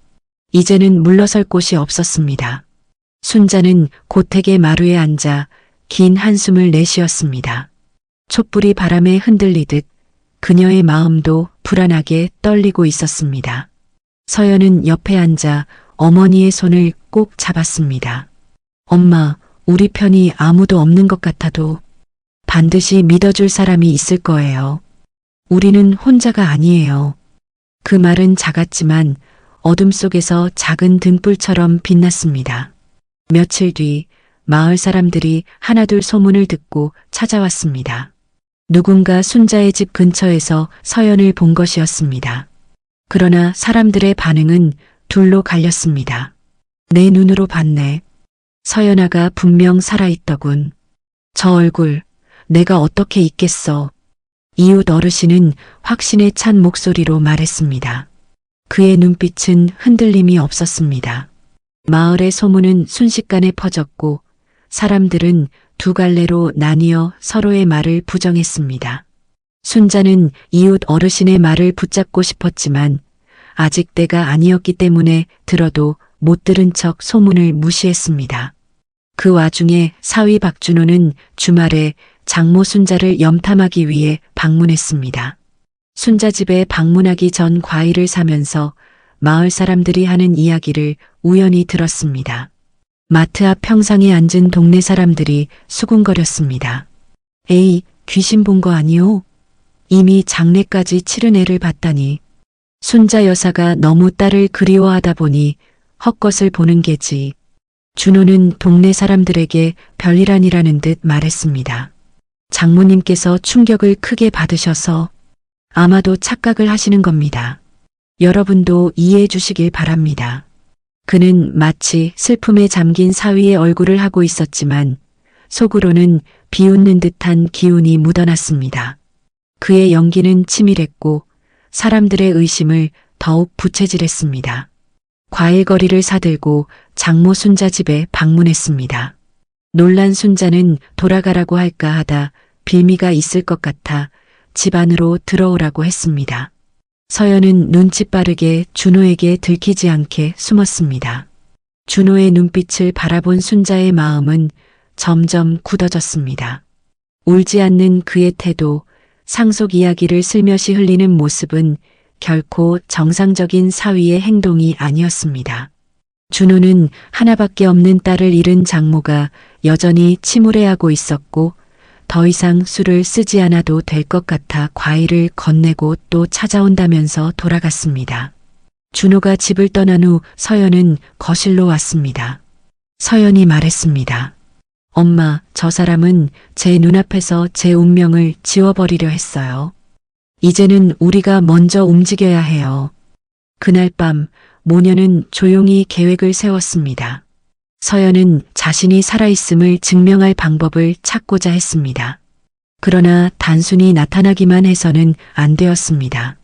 이제는 물러설 곳이 없었습니다. 순자는 고택의 마루에 앉아 긴 한숨을 내쉬었습니다. 촛불이 바람에 흔들리듯 그녀의 마음도 불안하게 떨리고 있었습니다. 서연은 옆에 앉아 어머니의 손을 꼭 잡았습니다. 엄마, 우리 편이 아무도 없는 것 같아도 반드시 믿어줄 사람이 있을 거예요. 우리는 혼자가 아니에요. 그 말은 작았지만 어둠 속에서 작은 등불처럼 빛났습니다. 며칠 뒤 마을 사람들이 하나둘 소문을 듣고 찾아왔습니다. 누군가 순자의 집 근처에서 서연을 본 것이었습니다. 그러나 사람들의 반응은 둘로 갈렸습니다. 내 눈으로 봤네. 서연아가 분명 살아있더군. 저 얼굴 내가 어떻게 잊겠어. 이웃 어르신은 확신에 찬 목소리로 말했습니다. 그의 눈빛은 흔들림이 없었습니다. 마을의 소문은 순식간에 퍼졌고 사람들은 두 갈래로 나뉘어 서로의 말을 부정했습니다. 순자는 이웃 어르신의 말을 붙잡고 싶었지만 아직 때가 아니었기 때문에 들어도 못 들은 척 소문을 무시했습니다. 그 와중에 사위 박준호는 주말에 장모 순자를 염탐하기 위해 방문했습니다. 순자 집에 방문하기 전 과일을 사면서 마을 사람들이 하는 이야기를 우연히 들었습니다. 마트 앞 평상에 앉은 동네 사람들이 수군거렸습니다. 에이, 귀신 본 거 아니오? 이미 장례까지 치른 애를 봤다니. 순자 여사가 너무 딸을 그리워하다 보니 헛것을 보는 게지. 준호는 동네 사람들에게 별일 아니라는 듯 말했습니다. 장모님께서 충격을 크게 받으셔서 아마도 착각을 하시는 겁니다. 여러분도 이해해 주시길 바랍니다. 그는 마치 슬픔에 잠긴 사위의 얼굴을 하고 있었지만 속으로는 비웃는 듯한 기운이 묻어났습니다. 그의 연기는 치밀했고 사람들의 의심을 더욱 부채질했습니다. 과일거리를 사들고 장모 순자 집에 방문했습니다. 놀란 순자는 돌아가라고 할까 하다 빌미가 있을 것 같아 집 안으로 들어오라고 했습니다. 서연은 눈치 빠르게 준호에게 들키지 않게 숨었습니다. 준호의 눈빛을 바라본 순자의 마음은 점점 굳어졌습니다. 울지 않는 그의 태도, 상속 이야기를 슬며시 흘리는 모습은 결코 정상적인 사위의 행동이 아니었습니다. 준호는 하나밖에 없는 딸을 잃은 장모가 여전히 침울해하고 있었고 더 이상 술을 쓰지 않아도 될 것 같아 과일을 건네고 또 찾아온다면서 돌아갔습니다. 준호가 집을 떠난 후 서연은 거실로 왔습니다. 서연이 말했습니다. 엄마, 저 사람은 제 눈앞에서 제 운명을 지워버리려 했어요. 이제는 우리가 먼저 움직여야 해요. 그날 밤 모녀는 조용히 계획을 세웠습니다. 서연은 자신이 살아있음을 증명할 방법을 찾고자 했습니다. 그러나 단순히 나타나기만 해서는 안 되었습니다.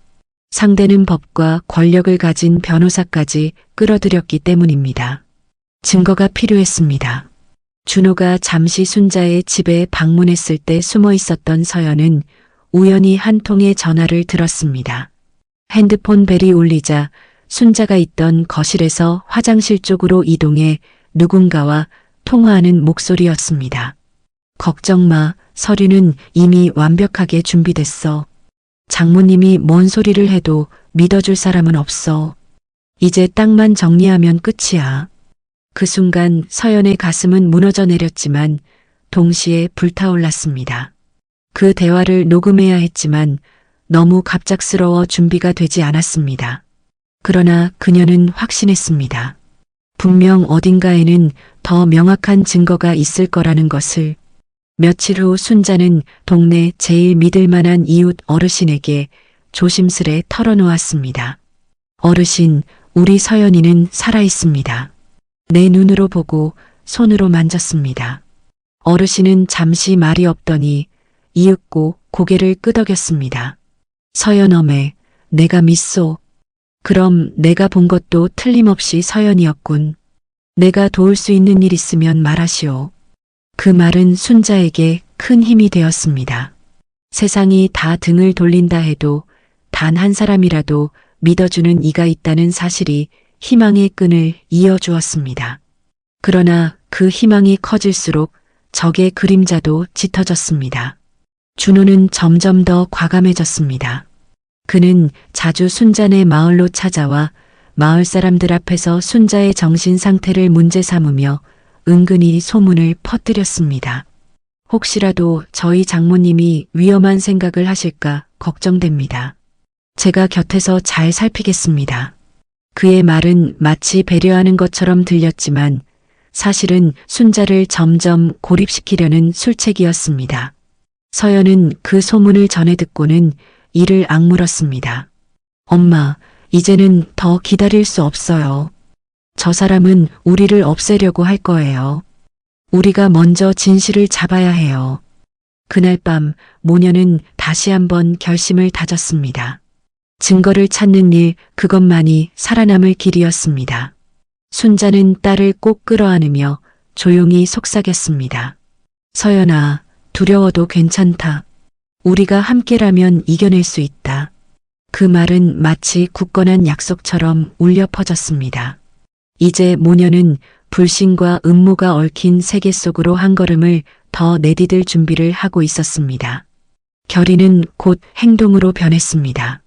상대는 법과 권력을 가진 변호사까지 끌어들였기 때문입니다. 증거가 필요했습니다. 준호가 잠시 순자의 집에 방문했을 때 숨어 있었던 서연은 우연히 한 통의 전화를 들었습니다. 핸드폰 벨이 울리자 순자가 있던 거실에서 화장실 쪽으로 이동해 누군가와 통화하는 목소리였습니다. 걱정 마, 서류는 이미 완벽하게 준비됐어. 장모님이 뭔 소리를 해도 믿어줄 사람은 없어. 이제 땅만 정리하면 끝이야. 그 순간 서연의 가슴은 무너져 내렸지만 동시에 불타올랐습니다. 그 대화를 녹음해야 했지만 너무 갑작스러워 준비가 되지 않았습니다. 그러나 그녀는 확신했습니다. 분명 어딘가에는 더 명확한 증거가 있을 거라는 것을. 며칠 후 순자는 동네 제일 믿을 만한 이웃 어르신에게 조심스레 털어놓았습니다. 어르신, 우리 서연이는 살아있습니다. 내 눈으로 보고 손으로 만졌습니다. 어르신은 잠시 말이 없더니 이윽고 고개를 끄덕였습니다. 서연어매, 내가 믿소. 그럼 내가 본 것도 틀림없이 서연이었군. 내가 도울 수 있는 일 있으면 말하시오. 그 말은 순자에게 큰 힘이 되었습니다. 세상이 다 등을 돌린다 해도 단 한 사람이라도 믿어주는 이가 있다는 사실이 희망의 끈을 이어주었습니다. 그러나 그 희망이 커질수록 적의 그림자도 짙어졌습니다. 준호는 점점 더 과감해졌습니다. 그는 자주 순자네 마을로 찾아와 마을 사람들 앞에서 순자의 정신 상태를 문제 삼으며 은근히 소문을 퍼뜨렸습니다. 혹시라도 저희 장모님이 위험한 생각을 하실까 걱정됩니다. 제가 곁에서 잘 살피겠습니다. 그의 말은 마치 배려하는 것처럼 들렸지만 사실은 순자를 점점 고립시키려는 술책이었습니다. 서연은 그 소문을 전해 듣고는 이를 악물었습니다. 엄마, 이제는 더 기다릴 수 없어요. 저 사람은 우리를 없애려고 할 거예요. 우리가 먼저 진실을 잡아야 해요. 그날 밤 모녀는 다시 한번 결심을 다졌습니다. 증거를 찾는 일, 그것만이 살아남을 길이었습니다. 순자는 딸을 꼭 끌어안으며 조용히 속삭였습니다. 서연아, 두려워도 괜찮다. 우리가 함께라면 이겨낼 수 있다. 그 말은 마치 굳건한 약속처럼 울려 퍼졌습니다. 이제 모녀는 불신과 음모가 얽힌 세계 속으로 한 걸음을 더 내디딜 준비를 하고 있었습니다. 결의는 곧 행동으로 변했습니다.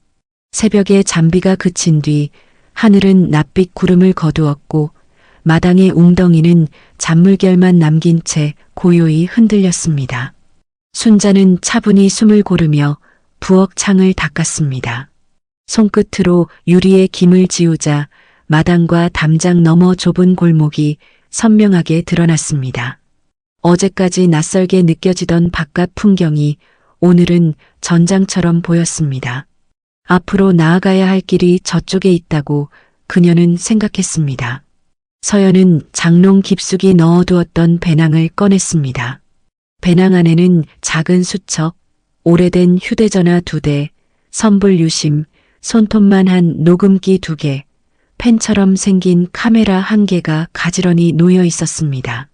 새벽에 잠비가 그친 뒤 하늘은 낯빛 구름을 거두었고 마당의 웅덩이는 잔물결만 남긴 채 고요히 흔들렸습니다. 순자는 차분히 숨을 고르며 부엌 창을 닦았습니다. 손끝으로 유리에 김을 지우자 마당과 담장 너머 좁은 골목이 선명하게 드러났습니다. 어제까지 낯설게 느껴지던 바깥 풍경이 오늘은 전장처럼 보였습니다. 앞으로 나아가야 할 길이 저쪽에 있다고 그녀는 생각했습니다. 서연은 장롱 깊숙이 넣어두었던 배낭을 꺼냈습니다. 배낭 안에는 작은 수첩, 오래된 휴대전화 2대, 선불 유심, 손톱만 한 녹음기 2개, 펜처럼 생긴 카메라 1개가 가지런히 놓여 있었습니다.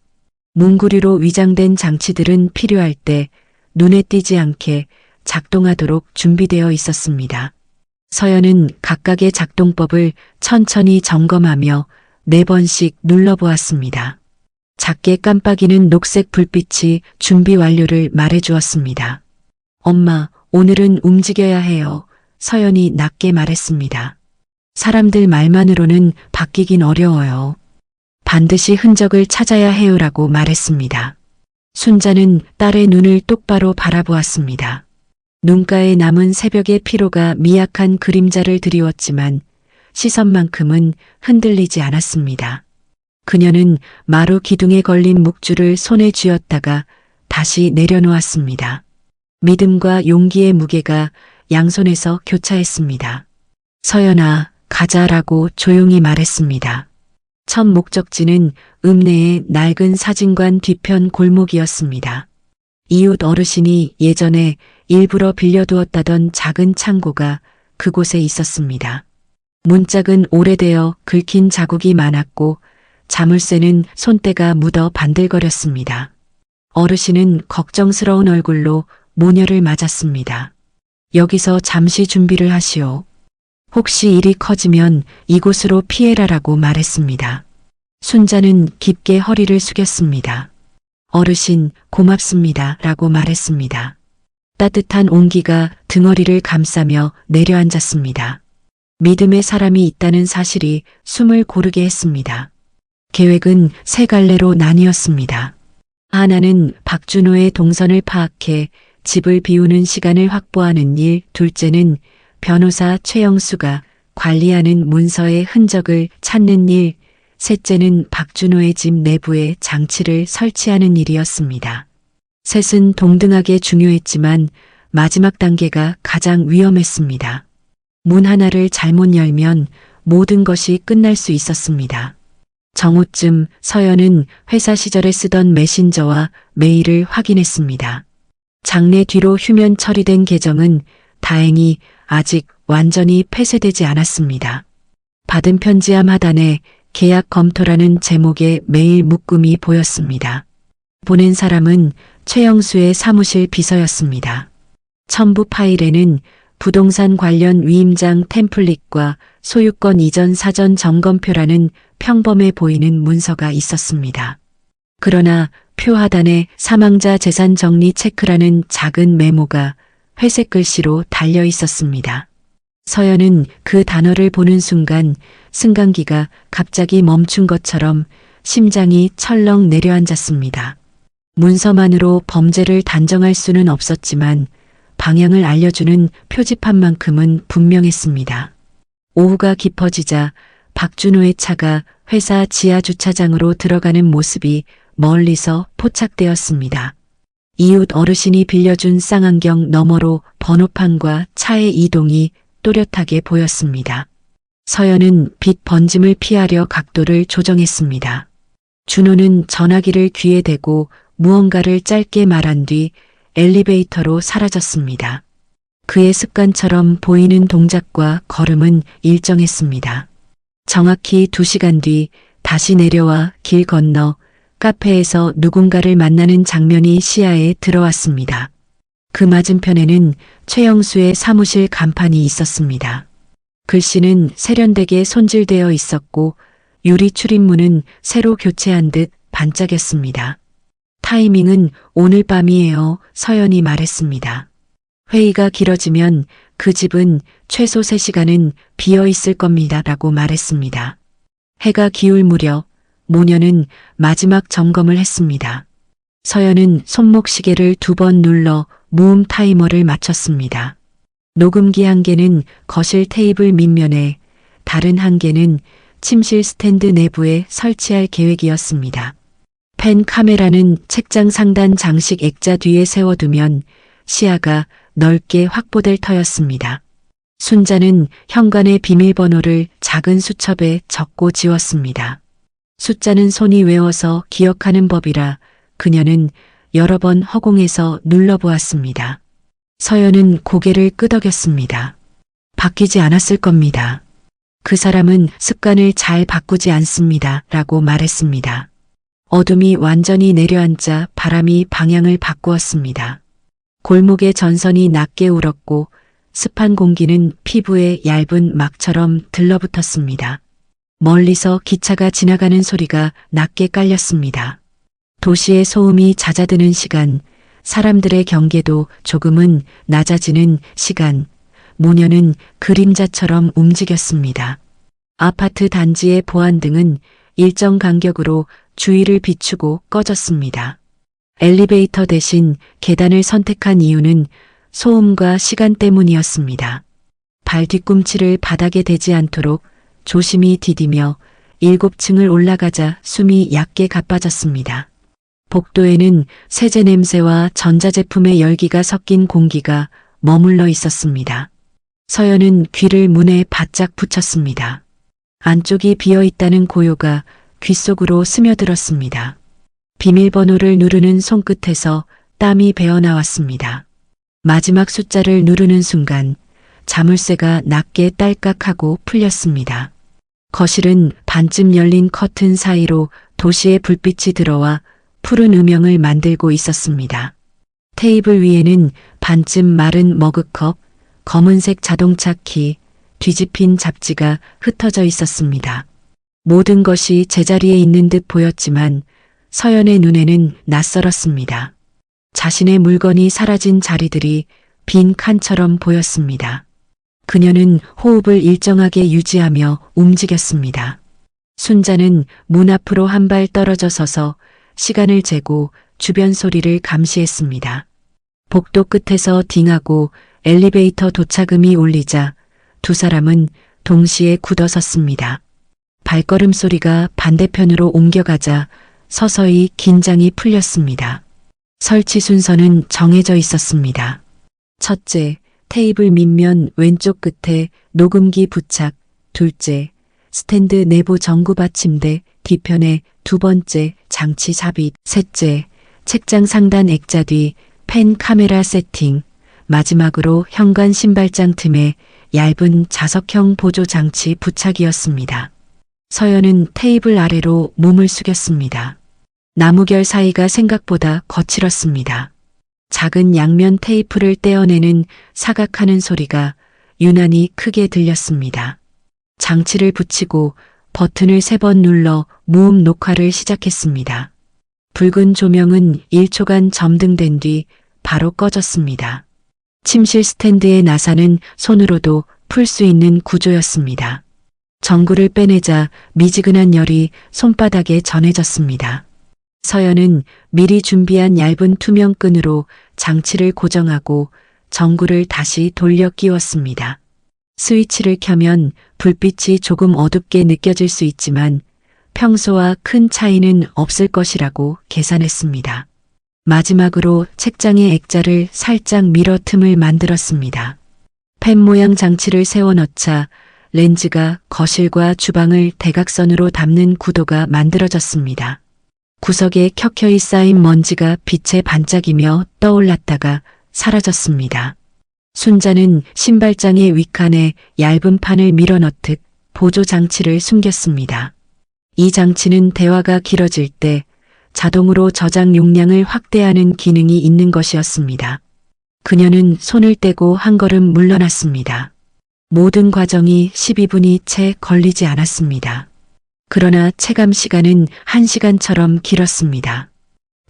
문구류로 위장된 장치들은 필요할 때 눈에 띄지 않게 작동하도록 준비되어 있었습니다. 서연은 각각의 작동법을 천천히 점검하며 4번씩 눌러보았습니다. 작게 깜빡이는 녹색 불빛이 준비 완료를 말해주었습니다. 엄마, 오늘은 움직여야 해요. 서연이 낮게 말했습니다. 사람들 말만으로는 바뀌긴 어려워요. 반드시 흔적을 찾아야 해요라고 말했습니다. 순자는 딸의 눈을 똑바로 바라보았습니다. 눈가에 남은 새벽의 피로가 미약한 그림자를 드리웠지만 시선만큼은 흔들리지 않았습니다. 그녀는 마루 기둥에 걸린 묵주를 손에 쥐었다가 다시 내려놓았습니다. 믿음과 용기의 무게가 양손에서 교차했습니다. 서연아, 가자라고 조용히 말했습니다. 첫 목적지는 읍내의 낡은 사진관 뒤편 골목이었습니다. 이웃 어르신이 예전에 일부러 빌려두었다던 작은 창고가 그곳에 있었습니다. 문짝은 오래되어 긁힌 자국이 많았고 자물쇠는 손때가 묻어 반들거렸습니다. 어르신은 걱정스러운 얼굴로 모녀를 맞았습니다. 여기서 잠시 준비를 하시오. 혹시 일이 커지면 이곳으로 피해라라고 말했습니다. 순자는 깊게 허리를 숙였습니다. 어르신, 고맙습니다. 라고 말했습니다. 따뜻한 온기가 등허리를 감싸며 내려앉았습니다. 믿음의 사람이 있다는 사실이 숨을 고르게 했습니다. 계획은 3갈래로 나뉘었습니다. 하나는 박준호의 동선을 파악해 집을 비우는 시간을 확보하는 일, 둘째는 변호사 최영수가 관리하는 문서의 흔적을 찾는 일, 셋째는 박준호의 집 내부에 장치를 설치하는 일이었습니다. 셋은 동등하게 중요했지만 마지막 단계가 가장 위험했습니다. 문 하나를 잘못 열면 모든 것이 끝날 수 있었습니다. 정오쯤 서연은 회사 시절에 쓰던 메신저와 메일을 확인했습니다. 장례 뒤로 휴면 처리된 계정은 다행히 아직 완전히 폐쇄되지 않았습니다. 받은 편지함 하단에 계약 검토라는 제목의 메일 묶음이 보였습니다. 보낸 사람은 최영수의 사무실 비서였습니다. 첨부 파일에는 부동산 관련 위임장 템플릿과 소유권 이전 사전 점검표라는 평범해 보이는 문서가 있었습니다. 그러나 표 하단에 사망자 재산 정리 체크라는 작은 메모가 회색 글씨로 달려 있었습니다. 서연은 그 단어를 보는 순간 승강기가 갑자기 멈춘 것처럼 심장이 철렁 내려앉았습니다. 문서만으로 범죄를 단정할 수는 없었지만 방향을 알려주는 표지판만큼은 분명했습니다. 오후가 깊어지자 박준호의 차가 회사 지하 주차장으로 들어가는 모습이 멀리서 포착되었습니다. 이웃 어르신이 빌려준 쌍안경 너머로 번호판과 차의 이동이 또렷하게 보였습니다. 서연은 빛 번짐을 피하려 각도를 조정했습니다. 준호는 전화기를 귀에 대고 무언가를 짧게 말한 뒤 엘리베이터로 사라졌습니다. 그의 습관처럼 보이는 동작과 걸음은 일정했습니다. 정확히 2시간 뒤 다시 내려와 길 건너 카페에서 누군가를 만나는 장면이 시야에 들어왔습니다. 그 맞은편에는 최영수의 사무실 간판이 있었습니다. 글씨는 세련되게 손질되어 있었고 유리 출입문은 새로 교체한 듯 반짝였습니다. 타이밍은 오늘 밤이에요. 서연이 말했습니다. 회의가 길어지면 그 집은 최소 3시간은 비어 있을 겁니다. 라고 말했습니다. 해가 기울 무렵 모녀는 마지막 점검을 했습니다. 서연은 손목시계를 2번 눌러 모음 타이머를 맞췄습니다. 녹음기 1개는 거실 테이블 밑면에, 다른 1개는 침실 스탠드 내부에 설치할 계획이었습니다. 펜 카메라는 책장 상단 장식 액자 뒤에 세워두면 시야가 넓게 확보될 터였습니다. 순자는 현관의 비밀번호를 작은 수첩에 적고 지웠습니다. 숫자는 손이 외워서 기억하는 법이라 그녀는 여러 번 허공에서 눌러보았습니다. 서연은 고개를 끄덕였습니다. 바뀌지 않았을 겁니다. 그 사람은 습관을 잘 바꾸지 않습니다. 라고 말했습니다. 어둠이 완전히 내려앉자 바람이 방향을 바꾸었습니다. 골목의 전선이 낮게 울었고 습한 공기는 피부에 얇은 막처럼 들러붙었습니다. 멀리서 기차가 지나가는 소리가 낮게 깔렸습니다. 도시의 소음이 잦아드는 시간, 사람들의 경계도 조금은 낮아지는 시간, 모녀는 그림자처럼 움직였습니다. 아파트 단지의 보안등은 일정 간격으로 주위를 비추고 꺼졌습니다. 엘리베이터 대신 계단을 선택한 이유는 소음과 시간 때문이었습니다. 발 뒤꿈치를 바닥에 대지 않도록 조심히 디디며 7층을 올라가자 숨이 얕게 가빠졌습니다. 복도에는 세제 냄새와 전자제품의 열기가 섞인 공기가 머물러 있었습니다. 서연은 귀를 문에 바짝 붙였습니다. 안쪽이 비어있다는 고요가 귓속으로 스며들었습니다. 비밀번호를 누르는 손끝에서 땀이 배어나왔습니다. 마지막 숫자를 누르는 순간 자물쇠가 낮게 딸깍하고 풀렸습니다. 거실은 반쯤 열린 커튼 사이로 도시의 불빛이 들어와 푸른 음영을 만들고 있었습니다. 테이블 위에는 반쯤 마른 머그컵, 검은색 자동차 키, 뒤집힌 잡지가 흩어져 있었습니다. 모든 것이 제자리에 있는 듯 보였지만 서연의 눈에는 낯설었습니다. 자신의 물건이 사라진 자리들이 빈 칸처럼 보였습니다. 그녀는 호흡을 일정하게 유지하며 움직였습니다. 순자는 문 앞으로 한 발 떨어져 서서 시간을 재고 주변 소리를 감시했습니다. 복도 끝에서 딩하고 엘리베이터 도착음이 울리자 두 사람은 동시에 굳어섰습니다. 발걸음 소리가 반대편으로 옮겨가자 서서히 긴장이 풀렸습니다. 설치 순서는 정해져 있었습니다. 첫째, 테이블 밑면 왼쪽 끝에 녹음기 부착. 둘째, 스탠드 내부 전구 받침대 뒤편에 2번째 장치 삽입. 셋째, 책장 상단 액자 뒤 펜 카메라 세팅. 마지막으로 현관 신발장 틈에 얇은 자석형 보조 장치 부착이었습니다. 서연은 테이블 아래로 몸을 숙였습니다. 나무결 사이가 생각보다 거칠었습니다. 작은 양면 테이프를 떼어내는 사각하는 소리가 유난히 크게 들렸습니다. 장치를 붙이고 버튼을 3번 눌러 무음 녹화를 시작했습니다. 붉은 조명은 1초간 점등된 뒤 바로 꺼졌습니다. 침실 스탠드의 나사는 손으로도 풀 수 있는 구조였습니다. 전구를 빼내자 미지근한 열이 손바닥에 전해졌습니다. 서연은 미리 준비한 얇은 투명 끈으로 장치를 고정하고 전구를 다시 돌려 끼웠습니다. 스위치를 켜면 불빛이 조금 어둡게 느껴질 수 있지만 평소와 큰 차이는 없을 것이라고 계산했습니다. 마지막으로 책장의 액자를 살짝 밀어 틈을 만들었습니다. 펜 모양 장치를 세워 넣자 렌즈가 거실과 주방을 대각선으로 담는 구도가 만들어졌습니다. 구석에 켜켜이 쌓인 먼지가 빛에 반짝이며 떠올랐다가 사라졌습니다. 순자는 신발장의 윗칸에 얇은 판을 밀어넣듯 보조 장치를 숨겼습니다. 이 장치는 대화가 길어질 때 자동으로 저장 용량을 확대하는 기능이 있는 것이었습니다. 그녀는 손을 떼고 한 걸음 물러났습니다. 모든 과정이 12분이 채 걸리지 않았습니다. 그러나 체감 시간은 1시간처럼 길었습니다.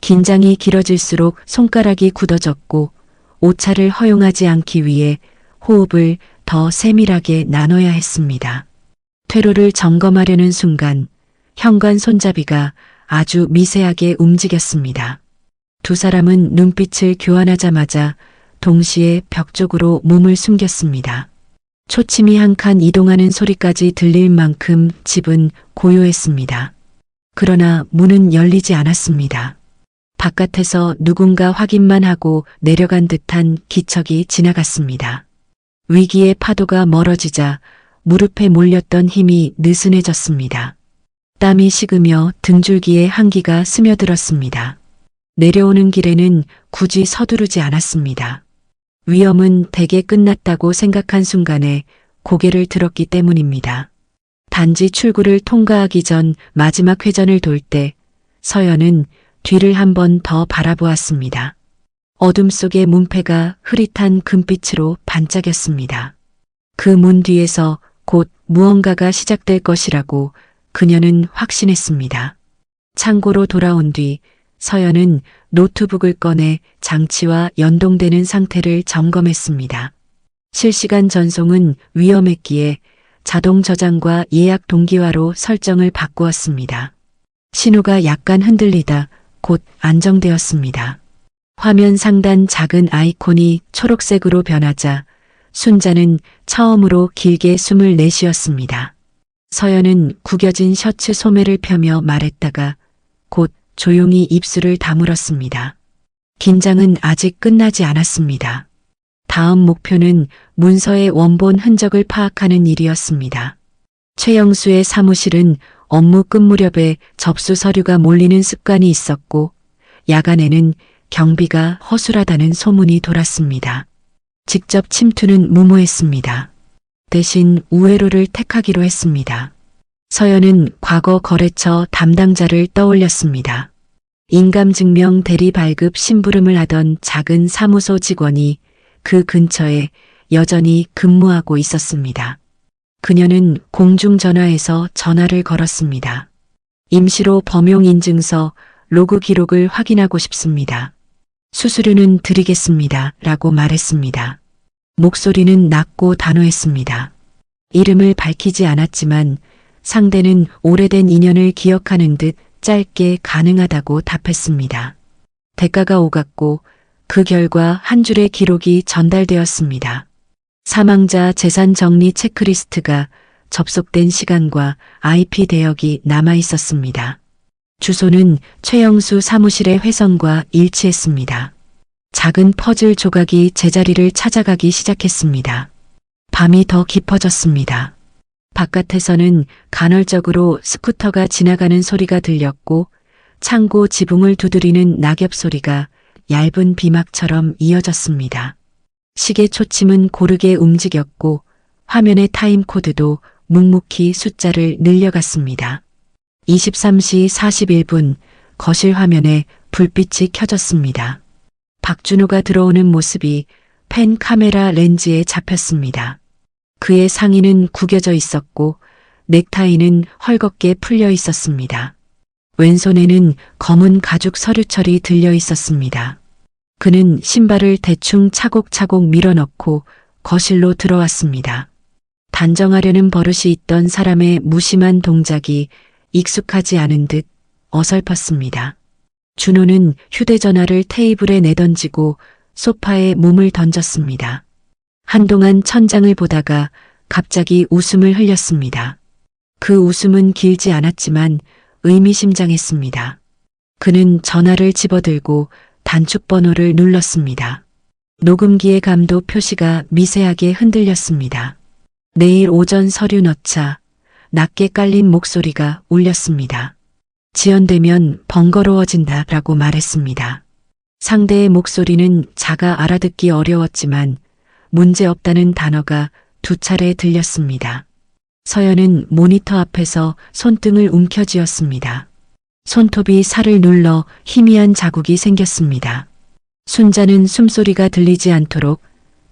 긴장이 길어질수록 손가락이 굳어졌고 오차를 허용하지 않기 위해 호흡을 더 세밀하게 나눠야 했습니다. 퇴로를 점검하려는 순간 현관 손잡이가 아주 미세하게 움직였습니다. 두 사람은 눈빛을 교환하자마자 동시에 벽 쪽으로 몸을 숨겼습니다. 초침이 한 칸 이동하는 소리까지 들릴 만큼 집은 고요했습니다. 그러나 문은 열리지 않았습니다. 바깥에서 누군가 확인만 하고 내려간 듯한 기척이 지나갔습니다. 위기의 파도가 멀어지자 무릎에 몰렸던 힘이 느슨해졌습니다. 땀이 식으며 등줄기에 한기가 스며들었습니다. 내려오는 길에는 굳이 서두르지 않았습니다. 위험은 대개 끝났다고 생각한 순간에 고개를 들었기 때문입니다. 단지 출구를 통과하기 전 마지막 회전을 돌 때 서연은 뒤를 한 번 더 바라보았습니다. 어둠 속의 문패가 흐릿한 금빛으로 반짝였습니다. 그 문 뒤에서 곧 무언가가 시작될 것이라고 그녀는 확신했습니다. 창고로 돌아온 뒤 서연은 노트북을 꺼내 장치와 연동되는 상태를 점검했습니다. 실시간 전송은 위험했기에 자동 저장과 예약 동기화로 설정을 바꾸었습니다. 신호가 약간 흔들리다 곧 안정되었습니다. 화면 상단 작은 아이콘이 초록색으로 변하자 순자는 처음으로 길게 숨을 내쉬었습니다. 서연은 구겨진 셔츠 소매를 펴며 말했다가 곧 조용히 입술을 다물었습니다. 긴장은 아직 끝나지 않았습니다. 다음 목표는 문서의 원본 흔적을 파악하는 일이었습니다. 최영수의 사무실은 업무 끝 무렵에 접수 서류가 몰리는 습관이 있었고 야간에는 경비가 허술하다는 소문이 돌았습니다. 직접 침투는 무모했습니다. 대신 우회로를 택하기로 했습니다. 서연은 과거 거래처 담당자를 떠올렸습니다. 인감증명 대리 발급 심부름을 하던 작은 사무소 직원이 그 근처에 여전히 근무하고 있었습니다. 그녀는 공중전화에서 전화를 걸었습니다. 임시로 범용인증서 로그 기록을 확인하고 싶습니다. 수수료는 드리겠습니다. 라고 말했습니다. 목소리는 낮고 단호했습니다. 이름을 밝히지 않았지만 상대는 오래된 인연을 기억하는 듯 짧게 가능하다고 답했습니다. 대가가 오갔고 그 결과 한 줄의 기록이 전달되었습니다. 사망자 재산 정리 체크리스트가 접속된 시간과 IP 대역이 남아 있었습니다. 주소는 최영수 사무실의 회선과 일치했습니다. 작은 퍼즐 조각이 제자리를 찾아가기 시작했습니다. 밤이 더 깊어졌습니다. 바깥에서는 간헐적으로 스쿠터가 지나가는 소리가 들렸고 창고 지붕을 두드리는 낙엽 소리가 얇은 비막처럼 이어졌습니다. 시계 초침은 고르게 움직였고 화면의 타임코드도 묵묵히 숫자를 늘려갔습니다. 23시 41분 거실 화면에 불빛이 켜졌습니다. 박준호가 들어오는 모습이 펜 카메라 렌즈에 잡혔습니다. 그의 상의는 구겨져 있었고 넥타이는 헐겁게 풀려 있었습니다. 왼손에는 검은 가죽 서류철이 들려 있었습니다. 그는 신발을 대충 차곡차곡 밀어넣고 거실로 들어왔습니다. 단정하려는 버릇이 있던 사람의 무심한 동작이 익숙하지 않은 듯 어설펐습니다. 준호는 휴대전화를 테이블에 내던지고 소파에 몸을 던졌습니다. 한동안 천장을 보다가 갑자기 웃음을 흘렸습니다. 그 웃음은 길지 않았지만 의미심장했습니다. 그는 전화를 집어들고 단축 번호를 눌렀습니다. 녹음기의 감도 표시가 미세하게 흔들렸습니다. 내일 오전 서류 넣자. 낮게 깔린 목소리가 울렸습니다. 지연되면 번거로워진다 라고 말했습니다. 상대의 목소리는 자가 알아듣기 어려웠지만 문제없다는 단어가 2차례 들렸습니다. 서연은 모니터 앞에서 손등을 움켜쥐었습니다. 손톱이 살을 눌러 희미한 자국이 생겼습니다. 순자는 숨소리가 들리지 않도록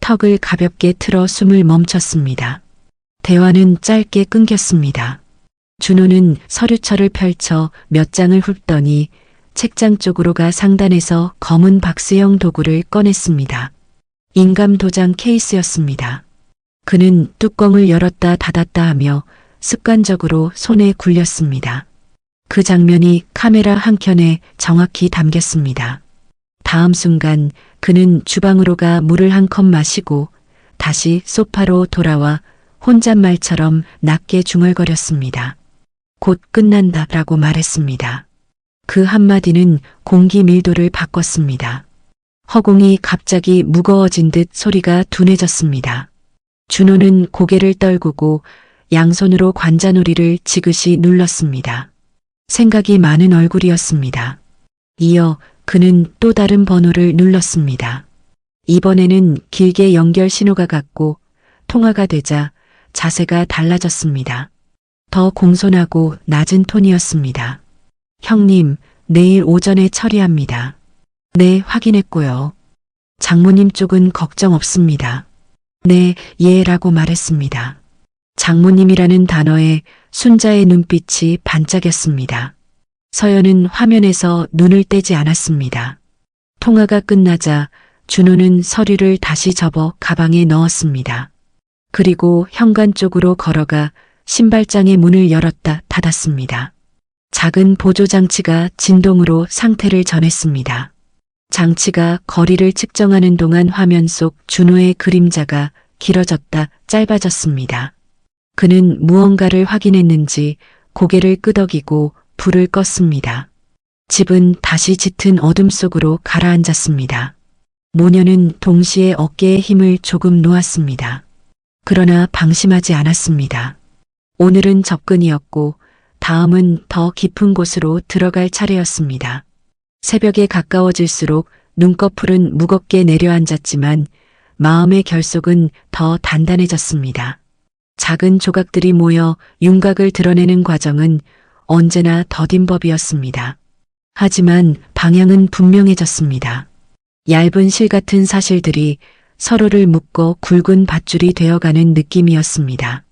턱을 가볍게 틀어 숨을 멈췄습니다. 대화는 짧게 끊겼습니다. 준호는 서류철을 펼쳐 몇 장을 훑더니 책장 쪽으로 가 상단에서 검은 박스형 도구를 꺼냈습니다. 인감 도장 케이스였습니다. 그는 뚜껑을 열었다 닫았다 하며 습관적으로 손에 굴렸습니다. 그 장면이 카메라 한 켠에 정확히 담겼습니다. 다음 순간 그는 주방으로 가 물을 한 컵 마시고 다시 소파로 돌아와 혼잣말처럼 낮게 중얼거렸습니다. 곧 끝난다라고 말했습니다. 그 한마디는 공기 밀도를 바꿨습니다. 허공이 갑자기 무거워진 듯 소리가 둔해졌습니다. 준호는 고개를 떨구고 양손으로 관자놀이를 지그시 눌렀습니다. 생각이 많은 얼굴이었습니다. 이어 그는 또 다른 번호를 눌렀습니다. 이번에는 길게 연결 신호가 갔고 통화가 되자 자세가 달라졌습니다. 더 공손하고 낮은 톤이었습니다. 형님, 내일 오전에 처리합니다. 네, 확인했고요. 장모님 쪽은 걱정 없습니다. 네, 예라고 말했습니다. 장모님이라는 단어에 순자의 눈빛이 반짝였습니다. 서연은 화면에서 눈을 떼지 않았습니다. 통화가 끝나자 준호는 서류를 다시 접어 가방에 넣었습니다. 그리고 현관 쪽으로 걸어가 신발장의 문을 열었다 닫았습니다. 작은 보조장치가 진동으로 상태를 전했습니다. 장치가 거리를 측정하는 동안 화면 속 준호의 그림자가 길어졌다 짧아졌습니다. 그는 무언가를 확인했는지 고개를 끄덕이고 불을 껐습니다. 집은 다시 짙은 어둠 속으로 가라앉았습니다. 모녀는 동시에 어깨에 힘을 조금 놓았습니다. 그러나 방심하지 않았습니다. 오늘은 접근이었고 다음은 더 깊은 곳으로 들어갈 차례였습니다. 새벽에 가까워질수록 눈꺼풀은 무겁게 내려앉았지만 마음의 결속은 더 단단해졌습니다. 작은 조각들이 모여 윤곽을 드러내는 과정은 언제나 더딘 법이었습니다. 하지만 방향은 분명해졌습니다. 얇은 실 같은 사실들이 서로를 묶어 굵은 밧줄이 되어가는 느낌이었습니다.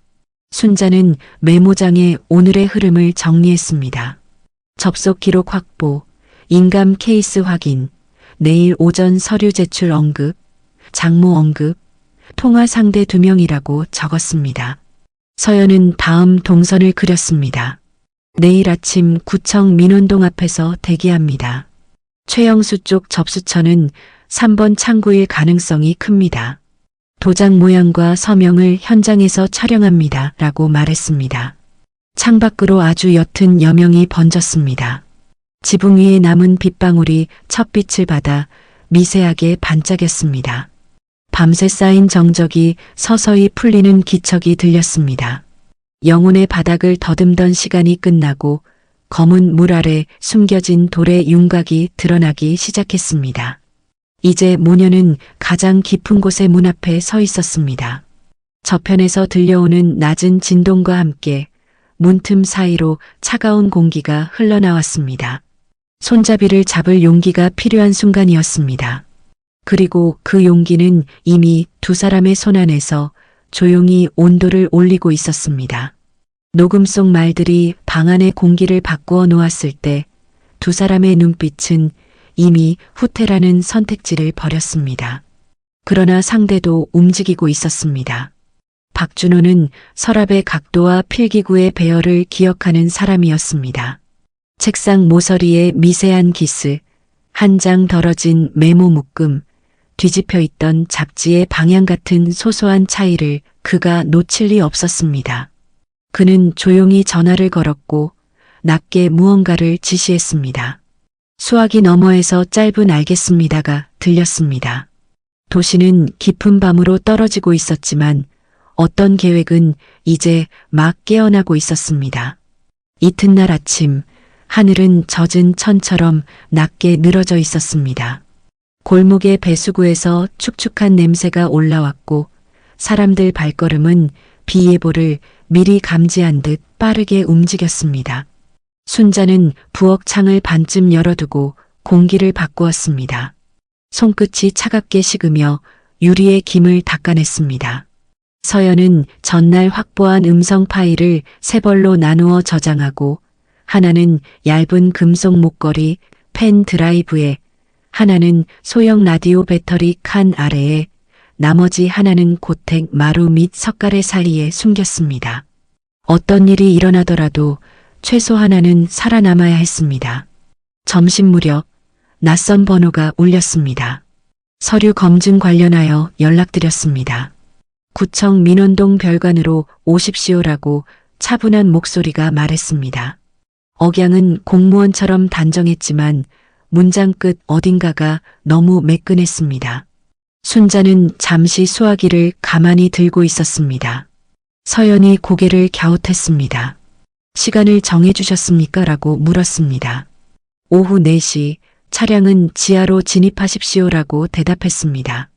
순자는 메모장에 오늘의 흐름을 정리했습니다. 접속 기록 확보, 인감 케이스 확인, 내일 오전 서류 제출 언급, 장모 언급, 통화 상대 2명이라고 적었습니다. 서연은 다음 동선을 그렸습니다. 내일 아침 구청 민원동 앞에서 대기합니다. 최영수 쪽 접수처는 3번 창구일 가능성이 큽니다. 도장 모양과 서명을 현장에서 촬영합니다. 라고 말했습니다. 창밖으로 아주 옅은 여명이 번졌습니다. 지붕 위에 남은 빗방울이 첫 빛을 받아 미세하게 반짝였습니다. 밤새 쌓인 정적이 서서히 풀리는 기척이 들렸습니다. 영혼의 바닥을 더듬던 시간이 끝나고 검은 물 아래 숨겨진 돌의 윤곽이 드러나기 시작했습니다. 이제 모녀는 가장 깊은 곳의 문 앞에 서 있었습니다. 저편에서 들려오는 낮은 진동과 함께 문틈 사이로 차가운 공기가 흘러나왔습니다. 손잡이를 잡을 용기가 필요한 순간이었습니다. 그리고 그 용기는 이미 2사람의 손 안에서 조용히 온도를 올리고 있었습니다. 녹음 속 말들이 방 안의 공기를 바꾸어 놓았을 때 2사람의 눈빛은 이미 후퇴라는 선택지를 버렸습니다. 그러나 상대도 움직이고 있었습니다. 박준호는 서랍의 각도와 필기구의 배열을 기억하는 사람이었습니다. 책상 모서리에 미세한 기스, 한 장 덜어진 메모 묶음, 뒤집혀 있던 잡지의 방향 같은 소소한 차이를 그가 놓칠 리 없었습니다. 그는 조용히 전화를 걸었고 낮게 무언가를 지시했습니다. 수화기 너머에서 짧은 알겠습니다가 들렸습니다. 도시는 깊은 밤으로 떨어지고 있었지만 어떤 계획은 이제 막 깨어나고 있었습니다. 이튿날 아침 하늘은 젖은 천처럼 낮게 늘어져 있었습니다. 골목의 배수구에서 축축한 냄새가 올라왔고 사람들 발걸음은 비 예보를 미리 감지한 듯 빠르게 움직였습니다. 순자는 부엌 창을 반쯤 열어두고 공기를 바꾸었습니다. 손끝이 차갑게 식으며 유리에 김을 닦아냈습니다. 서연은 전날 확보한 음성 파일을 세 벌로 나누어 저장하고 하나는 얇은 금속 목걸이 펜 드라이브에, 하나는 소형 라디오 배터리 칸 아래에, 나머지 하나는 고택 마루 및 석가래 사이에 숨겼습니다. 어떤 일이 일어나더라도 최소 하나는 살아남아야 했습니다. 점심 무렵 낯선 번호가 울렸습니다. 서류 검증 관련하여 연락드렸습니다. 구청 민원동 별관으로 오십시오라고 차분한 목소리가 말했습니다. 억양은 공무원처럼 단정했지만 문장 끝 어딘가가 너무 매끈했습니다. 순자는 잠시 수화기를 가만히 들고 있었습니다. 서연이 고개를 갸웃했습니다. 시간을 정해주셨습니까? 라고 물었습니다. 오후 4시 차량은 지하로 진입하십시오라고 대답했습니다.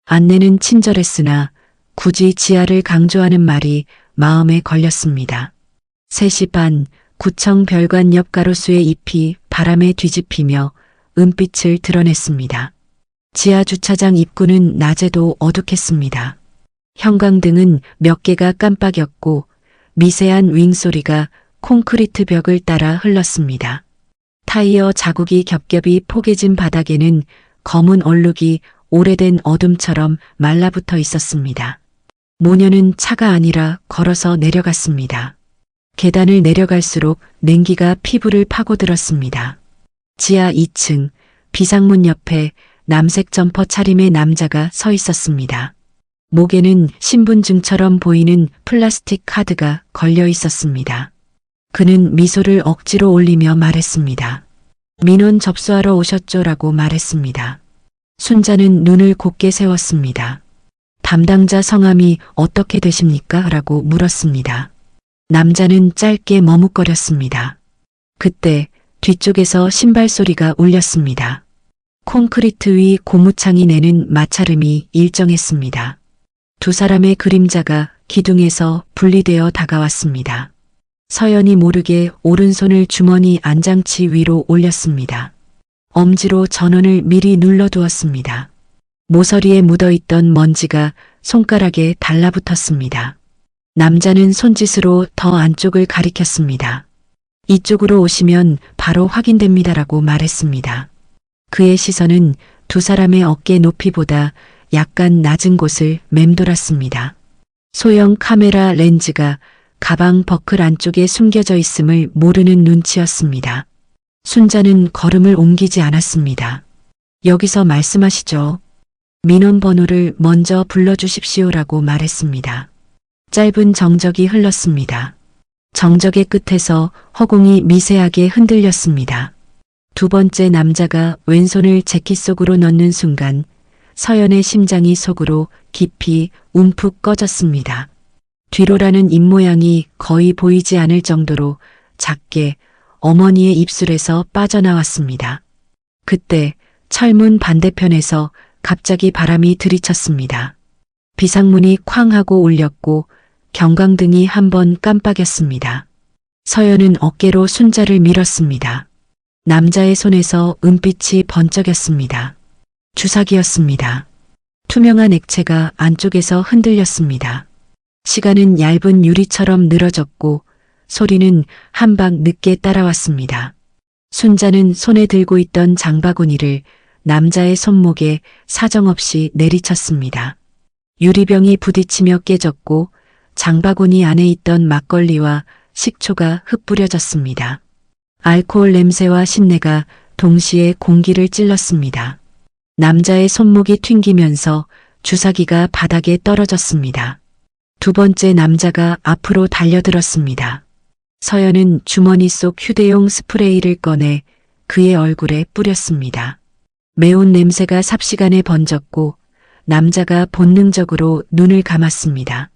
안내는 친절했으나 굳이 지하를 강조하는 말이 마음에 걸렸습니다. 3시 반 구청 별관 옆 가로수의 잎이 바람에 뒤집히며 은빛을 드러냈습니다. 지하 주차장 입구는 낮에도 어둑했습니다. 형광등은 몇 개가 깜빡였고 미세한 윙소리가 콘크리트 벽을 따라 흘렀습니다. 타이어 자국이 겹겹이 포개진 바닥에는 검은 얼룩이 오래된 어둠처럼 말라붙어 있었습니다. 모녀는 차가 아니라 걸어서 내려갔습니다. 계단을 내려갈수록 냉기가 피부를 파고들었습니다. 지하 2층 비상문 옆에 남색 점퍼 차림의 남자가 서 있었습니다. 목에는 신분증처럼 보이는 플라스틱 카드가 걸려 있었습니다. 그는 미소를 억지로 올리며 말했습니다. 민원 접수하러 오셨죠라고 말했습니다. 순자는 눈을 곱게 세웠습니다. 담당자 성함이 어떻게 되십니까? 라고 물었습니다. 남자는 짧게 머뭇거렸습니다. 그때 뒤쪽에서 신발 소리가 울렸습니다. 콘크리트 위 고무창이 내는 마찰음이 일정했습니다. 두 사람의 그림자가 기둥에서 분리되어 다가왔습니다. 서연이 모르게 오른손을 주머니 안장치 위로 올렸습니다. 엄지로 전원을 미리 눌러두었습니다. 모서리에 묻어있던 먼지가 손가락에 달라붙었습니다. 남자는 손짓으로 더 안쪽을 가리켰습니다. 이쪽으로 오시면 바로 확인됩니다라고 말했습니다. 그의 시선은 두 사람의 어깨 높이보다 약간 낮은 곳을 맴돌았습니다. 소형 카메라 렌즈가 가방 버클 안쪽에 숨겨져 있음을 모르는 눈치였습니다. 순자는 걸음을 옮기지 않았습니다. 여기서 말씀하시죠. 민원 번호를 먼저 불러주십시오라고 말했습니다. 짧은 정적이 흘렀습니다. 정적의 끝에서 허공이 미세하게 흔들렸습니다. 두 번째 남자가 왼손을 재킷 속으로 넣는 순간 서연의 심장이 속으로 깊이 움푹 꺼졌습니다. 뒤로라는 입모양이 거의 보이지 않을 정도로 작게 어머니의 입술에서 빠져나왔습니다. 그때 철문 반대편에서 갑자기 바람이 들이쳤습니다. 비상문이 쾅 하고 울렸고 경광등이 한번 깜빡였습니다. 서연은 어깨로 순자를 밀었습니다. 남자의 손에서 은빛이 번쩍였습니다. 주사기였습니다. 투명한 액체가 안쪽에서 흔들렸습니다. 시간은 얇은 유리처럼 늘어졌고 소리는 한 방 늦게 따라왔습니다. 순자는 손에 들고 있던 장바구니를 남자의 손목에 사정없이 내리쳤습니다. 유리병이 부딪히며 깨졌고 장바구니 안에 있던 막걸리와 식초가 흩뿌려졌습니다. 알코올 냄새와 신내가 동시에 공기를 찔렀습니다. 남자의 손목이 튕기면서 주사기가 바닥에 떨어졌습니다. 두 번째 남자가 앞으로 달려들었습니다. 서연은 주머니 속 휴대용 스프레이를 꺼내 그의 얼굴에 뿌렸습니다. 매운 냄새가 삽시간에 번졌고 남자가 본능적으로 눈을 감았습니다.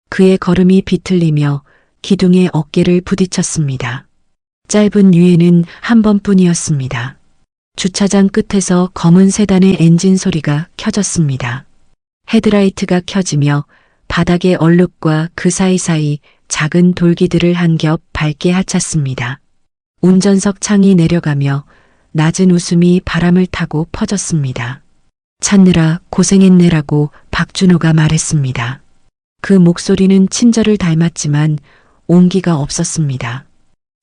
그의 걸음이 비틀리며 기둥에 어깨를 부딪혔습니다. 짧은 유예는 한 번뿐이었습니다. 주차장 끝에서 검은 세단의 엔진 소리가 켜졌습니다. 헤드라이트가 켜지며 바닥의 얼룩과 그 사이사이 작은 돌기들을 한 겹 밝게 하찼습니다. 운전석 창이 내려가며 낮은 웃음이 바람을 타고 퍼졌습니다. 찾느라 고생했네라고 박준호가 말했습니다. 그 목소리는 친절을 닮았지만 온기가 없었습니다.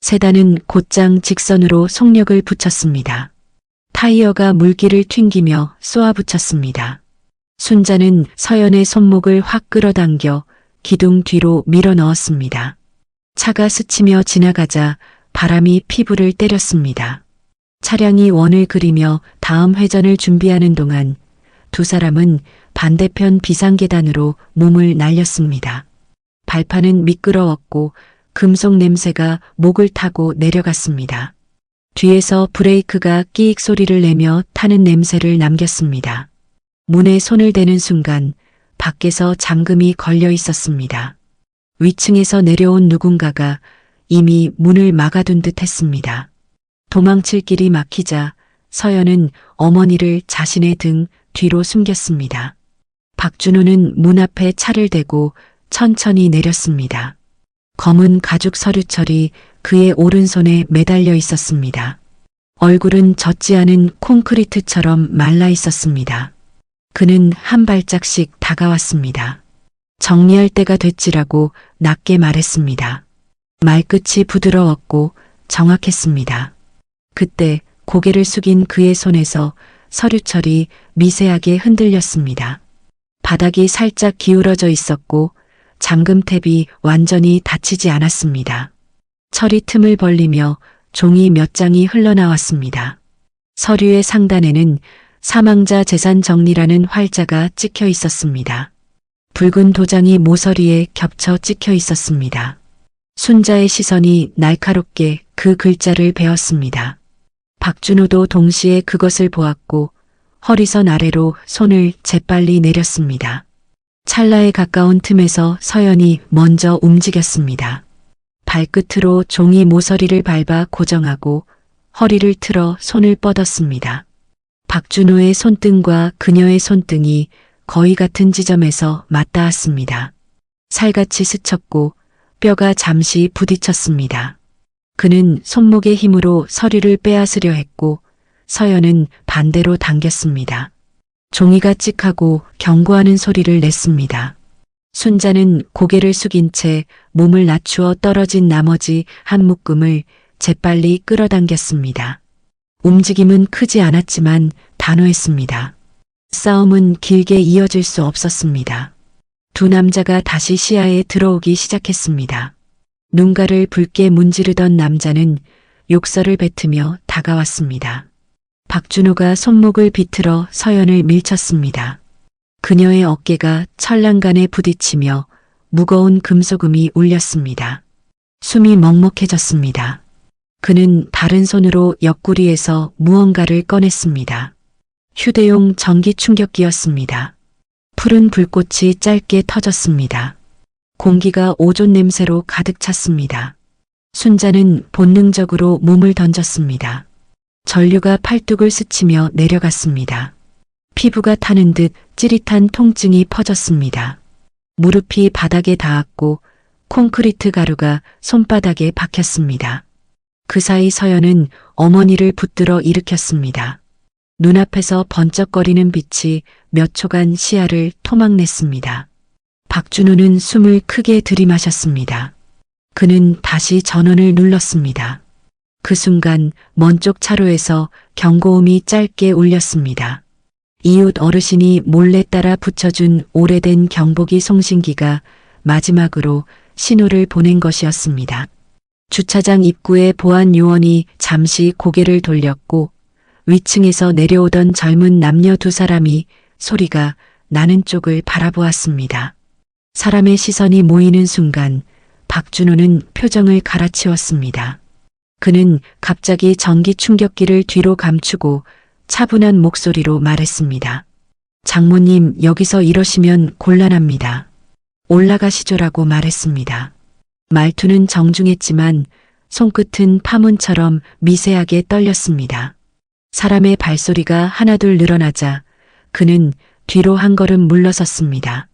세단은 곧장 직선으로 속력을 붙였습니다. 타이어가 물기를 튕기며 쏘아붙였습니다. 순자는 서연의 손목을 확 끌어당겨 기둥 뒤로 밀어 넣었습니다. 차가 스치며 지나가자 바람이 피부를 때렸습니다. 차량이 원을 그리며 다음 회전을 준비하는 동안 두 사람은 반대편 비상계단으로 몸을 날렸습니다. 발판은 미끄러웠고 금속 냄새가 목을 타고 내려갔습니다. 뒤에서 브레이크가 끼익 소리를 내며 타는 냄새를 남겼습니다. 문에 손을 대는 순간 밖에서 잠금이 걸려 있었습니다. 위층에서 내려온 누군가가 이미 문을 막아둔 듯 했습니다. 도망칠 길이 막히자 서연은 어머니를 자신의 등 뒤로 숨겼습니다. 박준호는 문 앞에 차를 대고 천천히 내렸습니다. 검은 가죽 서류철이 그의 오른손에 매달려 있었습니다. 얼굴은 젖지 않은 콘크리트처럼 말라 있었습니다. 그는 한 발짝씩 다가왔습니다. 정리할 때가 됐지라고 낮게 말했습니다. 말끝이 부드러웠고 정확했습니다. 그때 고개를 숙인 그의 손에서 서류철이 미세하게 흔들렸습니다. 바닥이 살짝 기울어져 있었고 잠금탭이 완전히 닫히지 않았습니다. 철이 틈을 벌리며 종이 몇 장이 흘러나왔습니다. 서류의 상단에는 사망자 재산 정리라는 활자가 찍혀 있었습니다. 붉은 도장이 모서리에 겹쳐 찍혀 있었습니다. 순자의 시선이 날카롭게 그 글자를 베었습니다. 박준호도 동시에 그것을 보았고 허리선 아래로 손을 재빨리 내렸습니다. 찰나에 가까운 틈에서 서연이 먼저 움직였습니다. 발끝으로 종이 모서리를 밟아 고정하고 허리를 틀어 손을 뻗었습니다. 박준호의 손등과 그녀의 손등이 거의 같은 지점에서 맞닿았습니다. 살같이 스쳤고 뼈가 잠시 부딪혔습니다. 그는 손목의 힘으로 서류를 빼앗으려 했고 서연은 반대로 당겼습니다. 종이가 찍하고 경고하는 소리를 냈습니다. 순자는 고개를 숙인 채 몸을 낮추어 떨어진 나머지 한 묶음을 재빨리 끌어당겼습니다. 움직임은 크지 않았지만 단호했습니다. 싸움은 길게 이어질 수 없었습니다. 두 남자가 다시 시야에 들어오기 시작했습니다. 눈가를 붉게 문지르던 남자는 욕설을 뱉으며 다가왔습니다. 박준호가 손목을 비틀어 서연을 밀쳤습니다. 그녀의 어깨가 철랑간에 부딪히며 무거운 금속음이 울렸습니다. 숨이 먹먹해졌습니다. 그는 다른 손으로 옆구리에서 무언가를 꺼냈습니다. 휴대용 전기 충격기였습니다. 푸른 불꽃이 짧게 터졌습니다. 공기가 오존 냄새로 가득 찼습니다. 순자는 본능적으로 몸을 던졌습니다. 전류가 팔뚝을 스치며 내려갔습니다. 피부가 타는 듯 찌릿한 통증이 퍼졌습니다. 무릎이 바닥에 닿았고 콘크리트 가루가 손바닥에 박혔습니다. 그 사이 서연은 어머니를 붙들어 일으켰습니다. 눈앞에서 번쩍거리는 빛이 몇 초간 시야를 토막냈습니다. 박준호는 숨을 크게 들이마셨습니다. 그는 다시 전원을 눌렀습니다. 그 순간 먼 쪽 차로에서 경고음이 짧게 울렸습니다. 이웃 어르신이 몰래 따라 붙여준 오래된 경보기 송신기가 마지막으로 신호를 보낸 것이었습니다. 주차장 입구에 보안 요원이 잠시 고개를 돌렸고 위층에서 내려오던 젊은 남녀 두 사람이 소리가 나는 쪽을 바라보았습니다. 사람의 시선이 모이는 순간 박준호는 표정을 갈아치웠습니다. 그는 갑자기 전기 충격기를 뒤로 감추고 차분한 목소리로 말했습니다. 장모님, 여기서 이러시면 곤란합니다. 올라가시죠라고 말했습니다. 말투는 정중했지만 손끝은 파문처럼 미세하게 떨렸습니다. 사람의 발소리가 하나둘 늘어나자 그는 뒤로 한 걸음 물러섰습니다.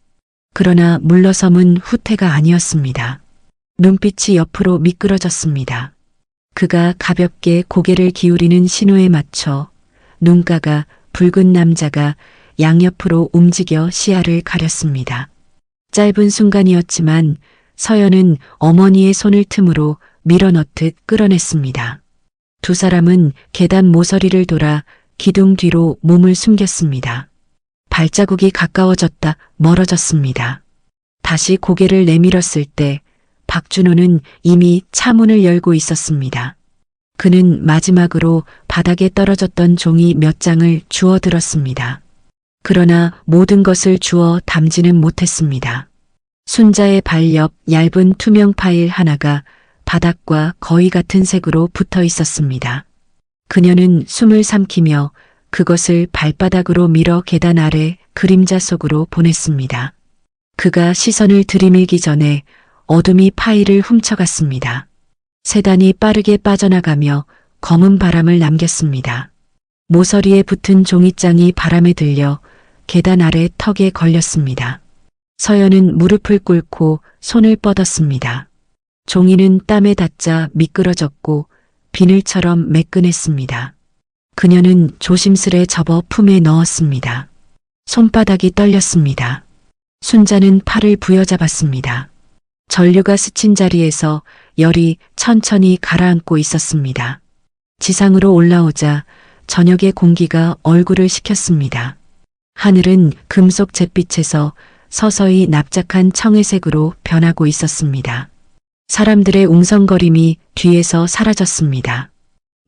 그러나 물러섬은 후퇴가 아니었습니다. 눈빛이 옆으로 미끄러졌습니다. 그가 가볍게 고개를 기울이는 신호에 맞춰 눈가가 붉은 남자가 양옆으로 움직여 시야를 가렸습니다. 짧은 순간이었지만 서연은 어머니의 손을 틈으로 밀어넣듯 끌어냈습니다. 두 사람은 계단 모서리를 돌아 기둥 뒤로 몸을 숨겼습니다. 발자국이 가까워졌다 멀어졌습니다. 다시 고개를 내밀었을 때 박준호는 이미 차문을 열고 있었습니다. 그는 마지막으로 바닥에 떨어졌던 종이 몇 장을 주워들었습니다. 그러나 모든 것을 주워 담지는 못했습니다. 순자의 발 옆 얇은 투명 파일 하나가 바닥과 거의 같은 색으로 붙어 있었습니다. 그녀는 숨을 삼키며 그것을 발바닥으로 밀어 계단 아래 그림자 속으로 보냈습니다. 그가 시선을 들이밀기 전에 어둠이 파일을 훔쳐갔습니다. 세단이 빠르게 빠져나가며 검은 바람을 남겼습니다. 모서리에 붙은 종이장이 바람에 들려 계단 아래 턱에 걸렸습니다. 서연은 무릎을 꿇고 손을 뻗었습니다. 종이는 땀에 닿자 미끄러졌고 비늘처럼 매끈했습니다. 그녀는 조심스레 접어 품에 넣었습니다. 손바닥이 떨렸습니다. 순자는 팔을 부여잡았습니다. 전류가 스친 자리에서 열이 천천히 가라앉고 있었습니다. 지상으로 올라오자 저녁의 공기가 얼굴을 식혔습니다. 하늘은 금속 잿빛에서 서서히 납작한 청회색으로 변하고 있었습니다. 사람들의 웅성거림이 뒤에서 사라졌습니다.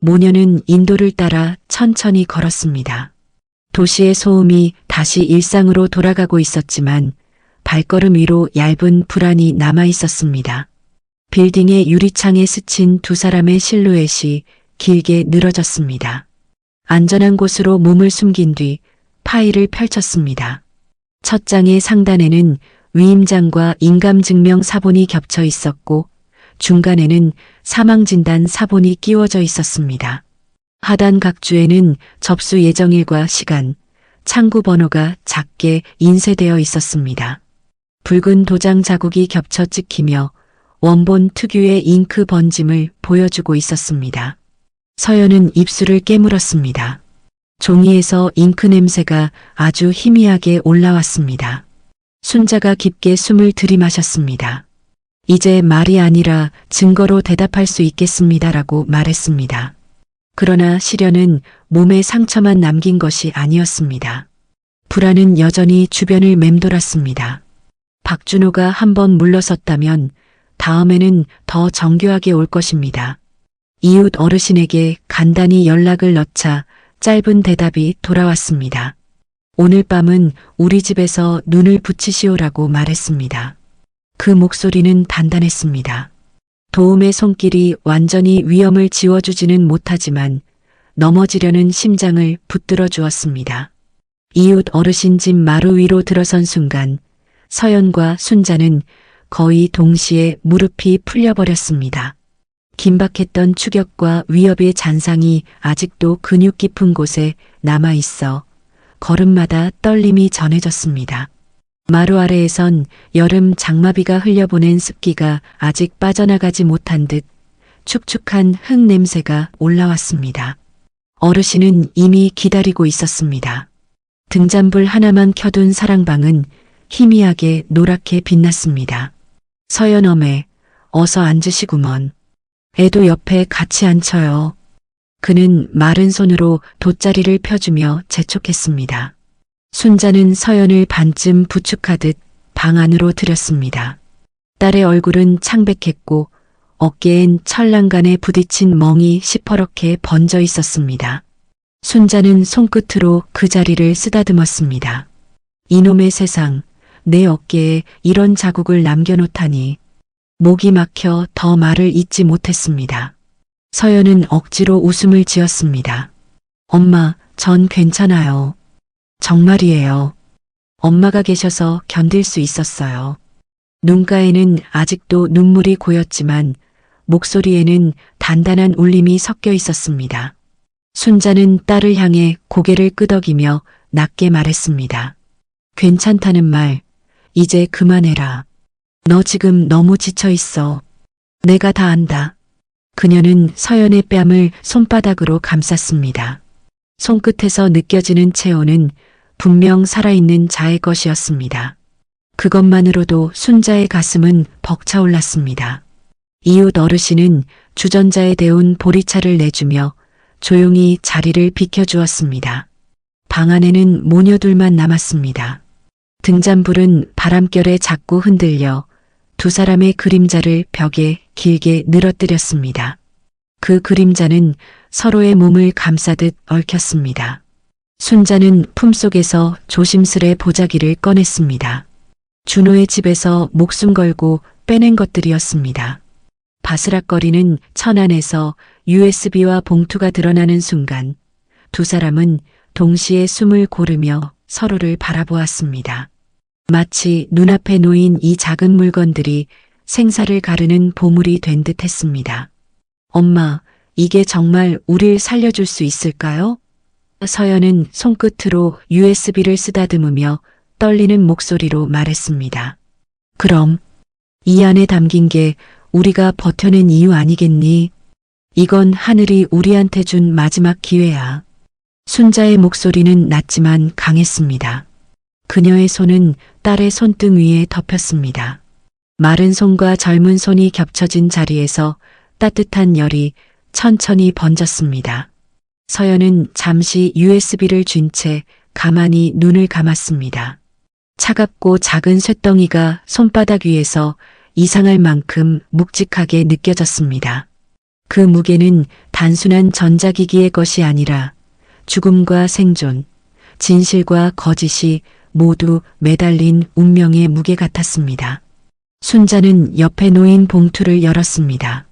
모녀는 인도를 따라 천천히 걸었습니다. 도시의 소음이 다시 일상으로 돌아가고 있었지만 발걸음 위로 얇은 불안이 남아 있었습니다. 빌딩의 유리창에 스친 두 사람의 실루엣이 길게 늘어졌습니다. 안전한 곳으로 몸을 숨긴 뒤 파일을 펼쳤습니다. 첫 장의 상단에는 위임장과 인감증명 사본이 겹쳐 있었고 중간에는 사망진단 사본이 끼워져 있었습니다. 하단 각주에는 접수 예정일과 시간, 창구 번호가 작게 인쇄되어 있었습니다. 붉은 도장 자국이 겹쳐 찍히며 원본 특유의 잉크 번짐을 보여주고 있었습니다. 서연은 입술을 깨물었습니다. 종이에서 잉크 냄새가 아주 희미하게 올라왔습니다. 순자가 깊게 숨을 들이마셨습니다. 이제 말이 아니라 증거로 대답할 수 있겠습니다라고 말했습니다. 그러나 시련은 몸에 상처만 남긴 것이 아니었습니다. 불안은 여전히 주변을 맴돌았습니다. 박준호가 한번 물러섰다면 다음에는 더 정교하게 올 것입니다. 이웃 어르신에게 간단히 연락을 넣자 짧은 대답이 돌아왔습니다. 오늘 밤은 우리 집에서 눈을 붙이시오라고 말했습니다. 그 목소리는 단단했습니다. 도움의 손길이 완전히 위험을 지워주지는 못하지만 넘어지려는 심장을 붙들어 주었습니다. 이웃 어르신 집 마루 위로 들어선 순간 서연과 순자는 거의 동시에 무릎이 풀려버렸습니다. 긴박했던 추격과 위협의 잔상이 아직도 근육 깊은 곳에 남아있어 걸음마다 떨림이 전해졌습니다. 마루 아래에선 여름 장마비가 흘려보낸 습기가 아직 빠져나가지 못한 듯 축축한 흙 냄새가 올라왔습니다. 어르신은 이미 기다리고 있었습니다. 등잔불 하나만 켜둔 사랑방은 희미하게 노랗게 빛났습니다. 서연 어메, 어서 앉으시구먼. 애도 옆에 같이 앉혀요. 그는 마른 손으로 돗자리를 펴주며 재촉했습니다. 순자는 서연을 반쯤 부축하듯 방 안으로 들였습니다. 딸의 얼굴은 창백했고 어깨엔 철랑간에 부딪힌 멍이 시퍼렇게 번져 있었습니다. 순자는 손끝으로 그 자리를 쓰다듬었습니다. 이놈의 세상, 내 어깨에 이런 자국을 남겨놓다니. 목이 막혀 더 말을 잇지 못했습니다. 서연은 억지로 웃음을 지었습니다. 엄마, 전 괜찮아요. 정말이에요. 엄마가 계셔서 견딜 수 있었어요. 눈가에는 아직도 눈물이 고였지만 목소리에는 단단한 울림이 섞여 있었습니다. 순자는 딸을 향해 고개를 끄덕이며 낮게 말했습니다. 괜찮다는 말, 이제 그만해라. 너 지금 너무 지쳐 있어. 내가 다 안다. 그녀는 서연의 뺨을 손바닥으로 감쌌습니다. 손끝에서 느껴지는 체온은 분명 살아있는 자의 것이었습니다. 그것만으로도 순자의 가슴은 벅차올랐습니다. 이웃 어르신은 주전자에 데운 보리차를 내주며 조용히 자리를 비켜주었습니다. 방 안에는 모녀들만 남았습니다. 등잔불은 바람결에 자꾸 흔들려 두 사람의 그림자를 벽에 길게 늘어뜨렸습니다. 그 그림자는 서로의 몸을 감싸듯 얽혔습니다. 순자는 품속에서 조심스레 보자기를 꺼냈습니다. 준호의 집에서 목숨 걸고 빼낸 것들이었습니다. 바스락거리는 천 안에서 USB와 봉투가 드러나는 순간 두 사람은 동시에 숨을 고르며 서로를 바라보았습니다. 마치 눈앞에 놓인 이 작은 물건들이 생사를 가르는 보물이 된 듯 했습니다. 엄마, 이게 정말 우릴 살려줄 수 있을까요? 서연은 손끝으로 USB를 쓰다듬으며 떨리는 목소리로 말했습니다. 그럼 이 안에 담긴 게 우리가 버텨낸 이유 아니겠니? 이건 하늘이 우리한테 준 마지막 기회야. 순자의 목소리는 낮지만 강했습니다. 그녀의 손은 딸의 손등 위에 덮였습니다. 마른 손과 젊은 손이 겹쳐진 자리에서 따뜻한 열이 천천히 번졌습니다. 서연은 잠시 USB를 쥔 채 가만히 눈을 감았습니다. 차갑고 작은 쇳덩이가 손바닥 위에서 이상할 만큼 묵직하게 느껴졌습니다. 그 무게는 단순한 전자기기의 것이 아니라 죽음과 생존, 진실과 거짓이 모두 매달린 운명의 무게 같았습니다. 순자는 옆에 놓인 봉투를 열었습니다.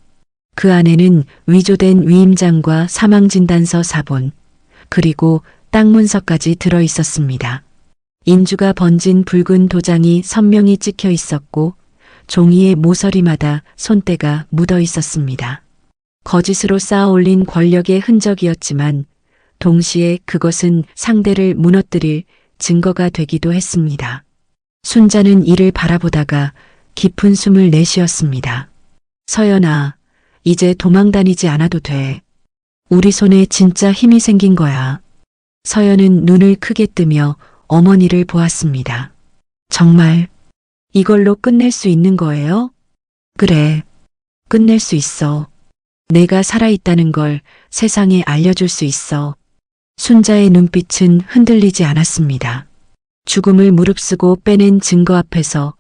그 안에는 위조된 위임장과 사망진단서 사본, 그리고 땅 문서까지 들어 있었습니다. 인주가 번진 붉은 도장이 선명히 찍혀 있었고 종이의 모서리마다 손때가 묻어 있었습니다. 거짓으로 쌓아 올린 권력의 흔적이었지만 동시에 그것은 상대를 무너뜨릴 증거가 되기도 했습니다. 순자는 이를 바라보다가 깊은 숨을 내쉬었습니다. 서연아, 이제 도망 다니지 않아도 돼. 우리 손에 진짜 힘이 생긴 거야. 서연은 눈을 크게 뜨며 어머니를 보았습니다. 정말 이걸로 끝낼 수 있는 거예요? 그래, 끝낼 수 있어. 내가 살아있다는 걸 세상에 알려줄 수 있어. 순자의 눈빛은 흔들리지 않았습니다. 죽음을 무릅쓰고 빼낸 증거 앞에서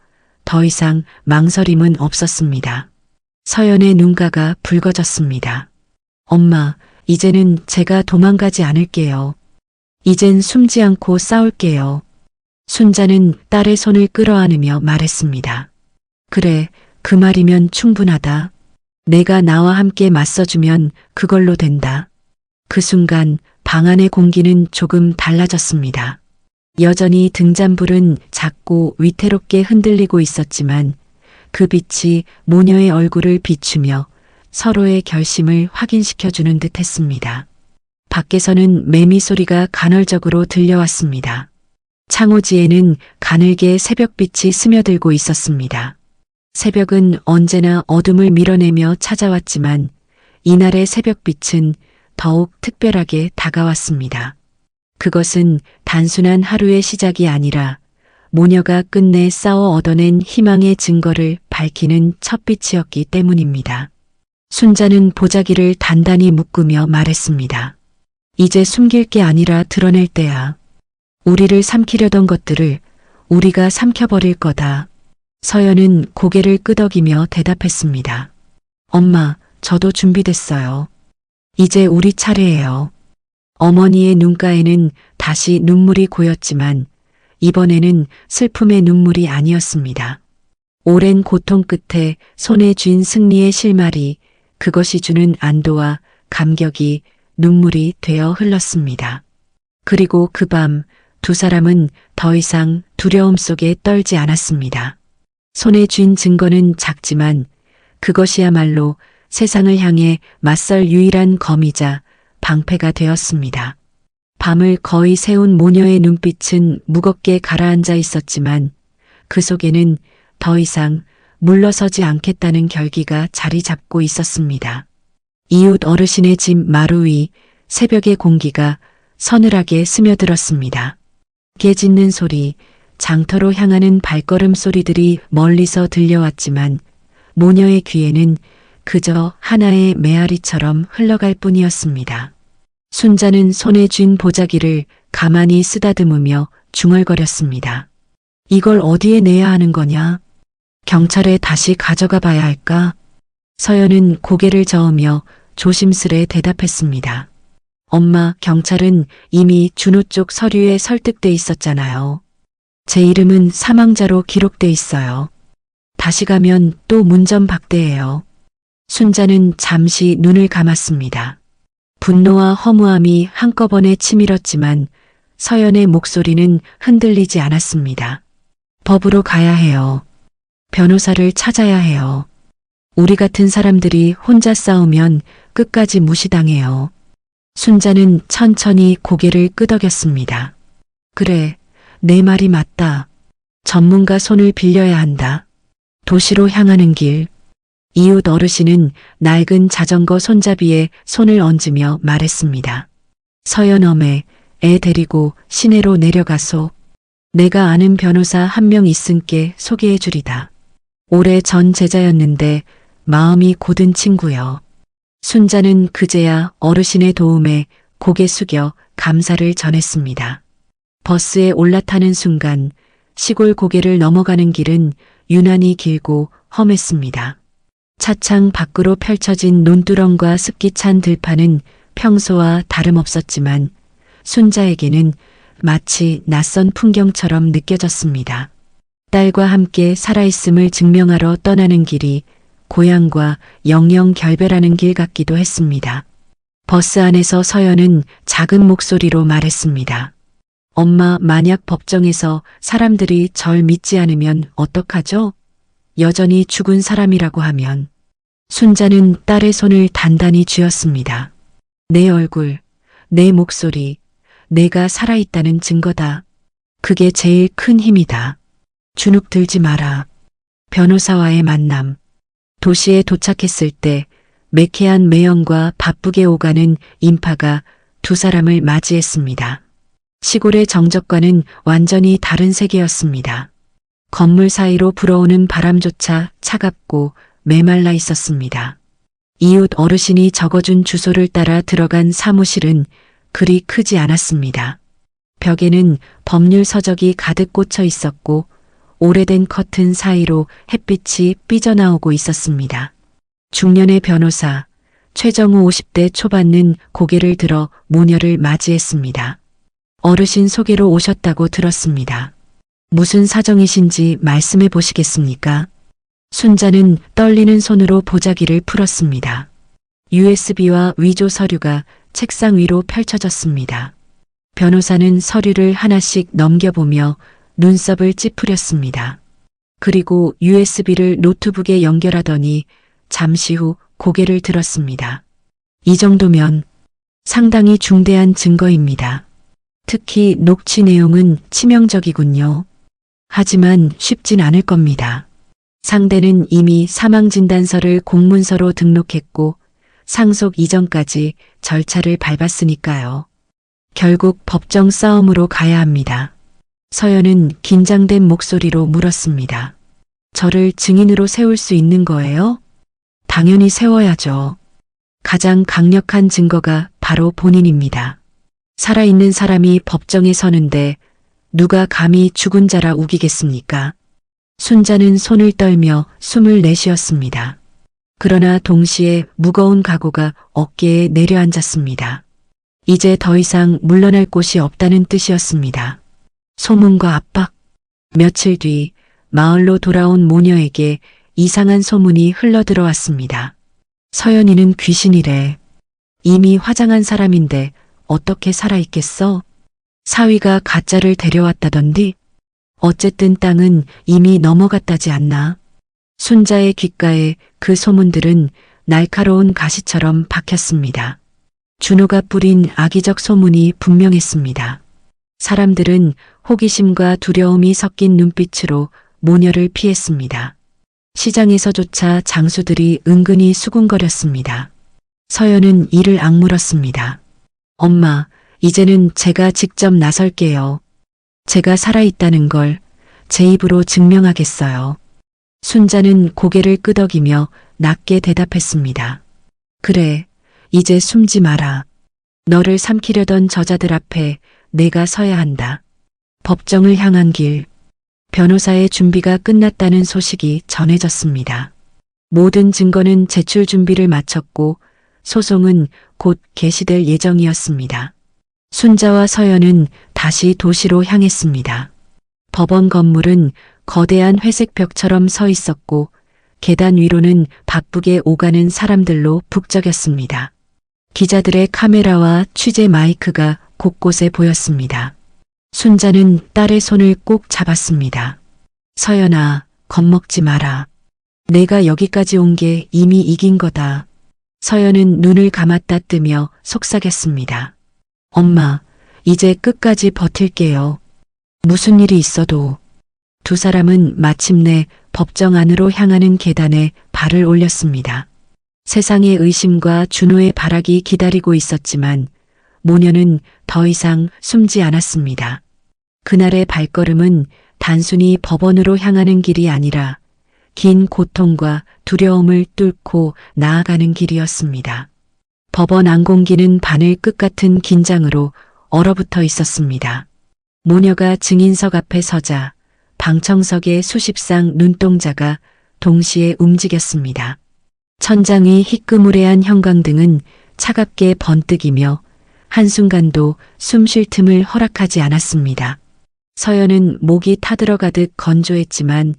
더 이상 망설임은 없었습니다. 서연의 눈가가 붉어졌습니다. 엄마, 이제는 제가 도망가지 않을게요. 이젠 숨지 않고 싸울게요. 순자는 딸의 손을 끌어안으며 말했습니다. 그래, 그 말이면 충분하다. 내가 나와 함께 맞서주면 그걸로 된다. 그 순간 방 안의 공기는 조금 달라졌습니다. 여전히 등잔불은 작고 위태롭게 흔들리고 있었지만 그 빛이 모녀의 얼굴을 비추며 서로의 결심을 확인시켜주는 듯 했습니다. 밖에서는 매미 소리가 간헐적으로 들려왔습니다. 창호지에는 가늘게 새벽빛이 스며들고 있었습니다. 새벽은 언제나 어둠을 밀어내며 찾아왔지만 이날의 새벽빛은 더욱 특별하게 다가왔습니다. 그것은 단순한 하루의 시작이 아니라 모녀가 끝내 싸워 얻어낸 희망의 증거를 밝히는 첫빛이었기 때문입니다. 순자는 보자기를 단단히 묶으며 말했습니다. 이제 숨길 게 아니라 드러낼 때야. 우리를 삼키려던 것들을 우리가 삼켜버릴 거다. 서연은 고개를 끄덕이며 대답했습니다. 엄마, 저도 준비됐어요. 이제 우리 차례예요. 어머니의 눈가에는 다시 눈물이 고였지만 이번에는 슬픔의 눈물이 아니었습니다. 오랜 고통 끝에 손에 쥔 승리의 실마리, 그것이 주는 안도와 감격이 눈물이 되어 흘렀습니다. 그리고 그 밤 두 사람은 더 이상 두려움 속에 떨지 않았습니다. 손에 쥔 증거는 작지만 그것이야말로 세상을 향해 맞설 유일한 검이자 방패가 되었습니다. 밤을 거의 새운 모녀의 눈빛은 무겁게 가라앉아 있었지만 그 속에는 더 이상 물러서지 않겠다는 결기가 자리 잡고 있었습니다. 이웃 어르신의 집 마루 위 새벽의 공기가 서늘하게 스며들었습니다. 개 짖는 소리, 장터로 향하는 발걸음 소리들이 멀리서 들려왔지만 모녀의 귀에는 그저 하나의 메아리처럼 흘러갈 뿐이었습니다. 순자는 손에 쥔 보자기를 가만히 쓰다듬으며 중얼거렸습니다. 이걸 어디에 내야 하는 거냐? 경찰에 다시 가져가 봐야 할까? 서연은 고개를 저으며 조심스레 대답했습니다. 엄마, 경찰은 이미 준호 쪽 서류에 설득돼 있었잖아요. 제 이름은 사망자로 기록돼 있어요. 다시 가면 또 문전박대예요. 순자는 잠시 눈을 감았습니다. 분노와 허무함이 한꺼번에 치밀었지만 서연의 목소리는 흔들리지 않았습니다. 법으로 가야 해요. 변호사를 찾아야 해요. 우리 같은 사람들이 혼자 싸우면 끝까지 무시당해요. 순자는 천천히 고개를 끄덕였습니다. 그래, 내 말이 맞다. 전문가 손을 빌려야 한다. 도시로 향하는 길. 이웃 어르신은 낡은 자전거 손잡이에 손을 얹으며 말했습니다. 서연엄에 애 데리고 시내로 내려가소. 내가 아는 변호사 한 명 있은께 소개해 주리다. 오래 전 제자였는데 마음이 곧은 친구여. 순자는 그제야 어르신의 도움에 고개 숙여 감사를 전했습니다. 버스에 올라타는 순간 시골 고개를 넘어가는 길은 유난히 길고 험했습니다. 차창 밖으로 펼쳐진 논두렁과 습기 찬 들판은 평소와 다름없었지만 순자에게는 마치 낯선 풍경처럼 느껴졌습니다. 딸과 함께 살아있음을 증명하러 떠나는 길이 고향과 영영 결별하는 길 같기도 했습니다. 버스 안에서 서연은 작은 목소리로 말했습니다. 엄마, 만약 법정에서 사람들이 절 믿지 않으면 어떡하죠? 여전히 죽은 사람이라고 하면. 순자는 딸의 손을 단단히 쥐었습니다. 내 얼굴, 내 목소리, 내가 살아있다는 증거다. 그게 제일 큰 힘이다. 주눅 들지 마라. 변호사와의 만남. 도시에 도착했을 때 매캐한 매연과 바쁘게 오가는 인파가 두 사람을 맞이했습니다. 시골의 정적과는 완전히 다른 세계였습니다. 건물 사이로 불어오는 바람조차 차갑고 메말라 있었습니다. 이웃 어르신이 적어준 주소를 따라 들어간 사무실은 그리 크지 않았습니다. 벽에는 법률 서적이 가득 꽂혀 있었고 오래된 커튼 사이로 햇빛이 삐져나오고 있었습니다. 중년의 변호사, 최정우 50대 초반은 고개를 들어 모녀를 맞이했습니다. 어르신 소개로 오셨다고 들었습니다. 무슨 사정이신지 말씀해 보시겠습니까? 순자는 떨리는 손으로 보자기를 풀었습니다. USB와 위조 서류가 책상 위로 펼쳐졌습니다. 변호사는 서류를 하나씩 넘겨보며 눈썹을 찌푸렸습니다. 그리고 USB를 노트북에 연결하더니 잠시 후 고개를 들었습니다. 이 정도면 상당히 중대한 증거입니다. 특히 녹취 내용은 치명적이군요. 하지만 쉽진 않을 겁니다. 상대는 이미 사망진단서를 공문서로 등록했고 상속 이전까지 절차를 밟았으니까요. 결국 법정 싸움으로 가야 합니다. 서연은 긴장된 목소리로 물었습니다. 저를 증인으로 세울 수 있는 거예요? 당연히 세워야죠. 가장 강력한 증거가 바로 본인입니다. 살아있는 사람이 법정에 서는데 누가 감히 죽은 자라 우기겠습니까? 순자는 손을 떨며 숨을 내쉬었습니다. 그러나 동시에 무거운 각오가 어깨에 내려앉았습니다. 이제 더 이상 물러날 곳이 없다는 뜻이었습니다. 소문과 압박. 며칠 뒤 마을로 돌아온 모녀에게 이상한 소문이 흘러들어왔습니다. 서연이는 귀신이래. 이미 화장한 사람인데 어떻게 살아있겠어? 사위가 가짜를 데려왔다던디? 어쨌든 땅은 이미 넘어갔다지 않나? 순자의 귓가에 그 소문들은 날카로운 가시처럼 박혔습니다. 준호가 뿌린 악의적 소문이 분명했습니다. 사람들은 호기심과 두려움이 섞인 눈빛으로 모녀를 피했습니다. 시장에서조차 장수들이 은근히 수군거렸습니다. 서연은 이를 악물었습니다. 엄마, 이제는 제가 직접 나설게요. 제가 살아있다는 걸 제 입으로 증명하겠어요. 순자는 고개를 끄덕이며 낮게 대답했습니다. 그래, 이제 숨지 마라. 너를 삼키려던 저자들 앞에 내가 서야 한다. 법정을 향한 길. 변호사의 준비가 끝났다는 소식이 전해졌습니다. 모든 증거는 제출 준비를 마쳤고 소송은 곧 개시될 예정이었습니다. 순자와 서연은 다시 도시로 향했습니다. 법원 건물은 거대한 회색 벽처럼 서 있었고 계단 위로는 바쁘게 오가는 사람들로 북적였습니다. 기자들의 카메라와 취재 마이크가 곳곳에 보였습니다. 순자는 딸의 손을 꼭 잡았습니다. 서연아, 겁먹지 마라. 내가 여기까지 온 게 이미 이긴 거다. 서연은 눈을 감았다 뜨며 속삭였습니다. 엄마, 이제 끝까지 버틸게요. 무슨 일이 있어도. 두 사람은 마침내 법정 안으로 향하는 계단에 발을 올렸습니다. 세상의 의심과 준호의 발악이 기다리고 있었지만 모녀는 더 이상 숨지 않았습니다. 그날의 발걸음은 단순히 법원으로 향하는 길이 아니라 긴 고통과 두려움을 뚫고 나아가는 길이었습니다. 법원 안공기는 바늘 끝 같은 긴장으로 얼어붙어 있었습니다. 모녀가 증인석 앞에 서자 방청석의 수십 쌍 눈동자가 동시에 움직였습니다. 천장 위 희끄무레한 형광등은 차갑게 번뜩이며 한순간도 숨 쉴 틈을 허락하지 않았습니다. 서연은 목이 타들어가듯 건조했지만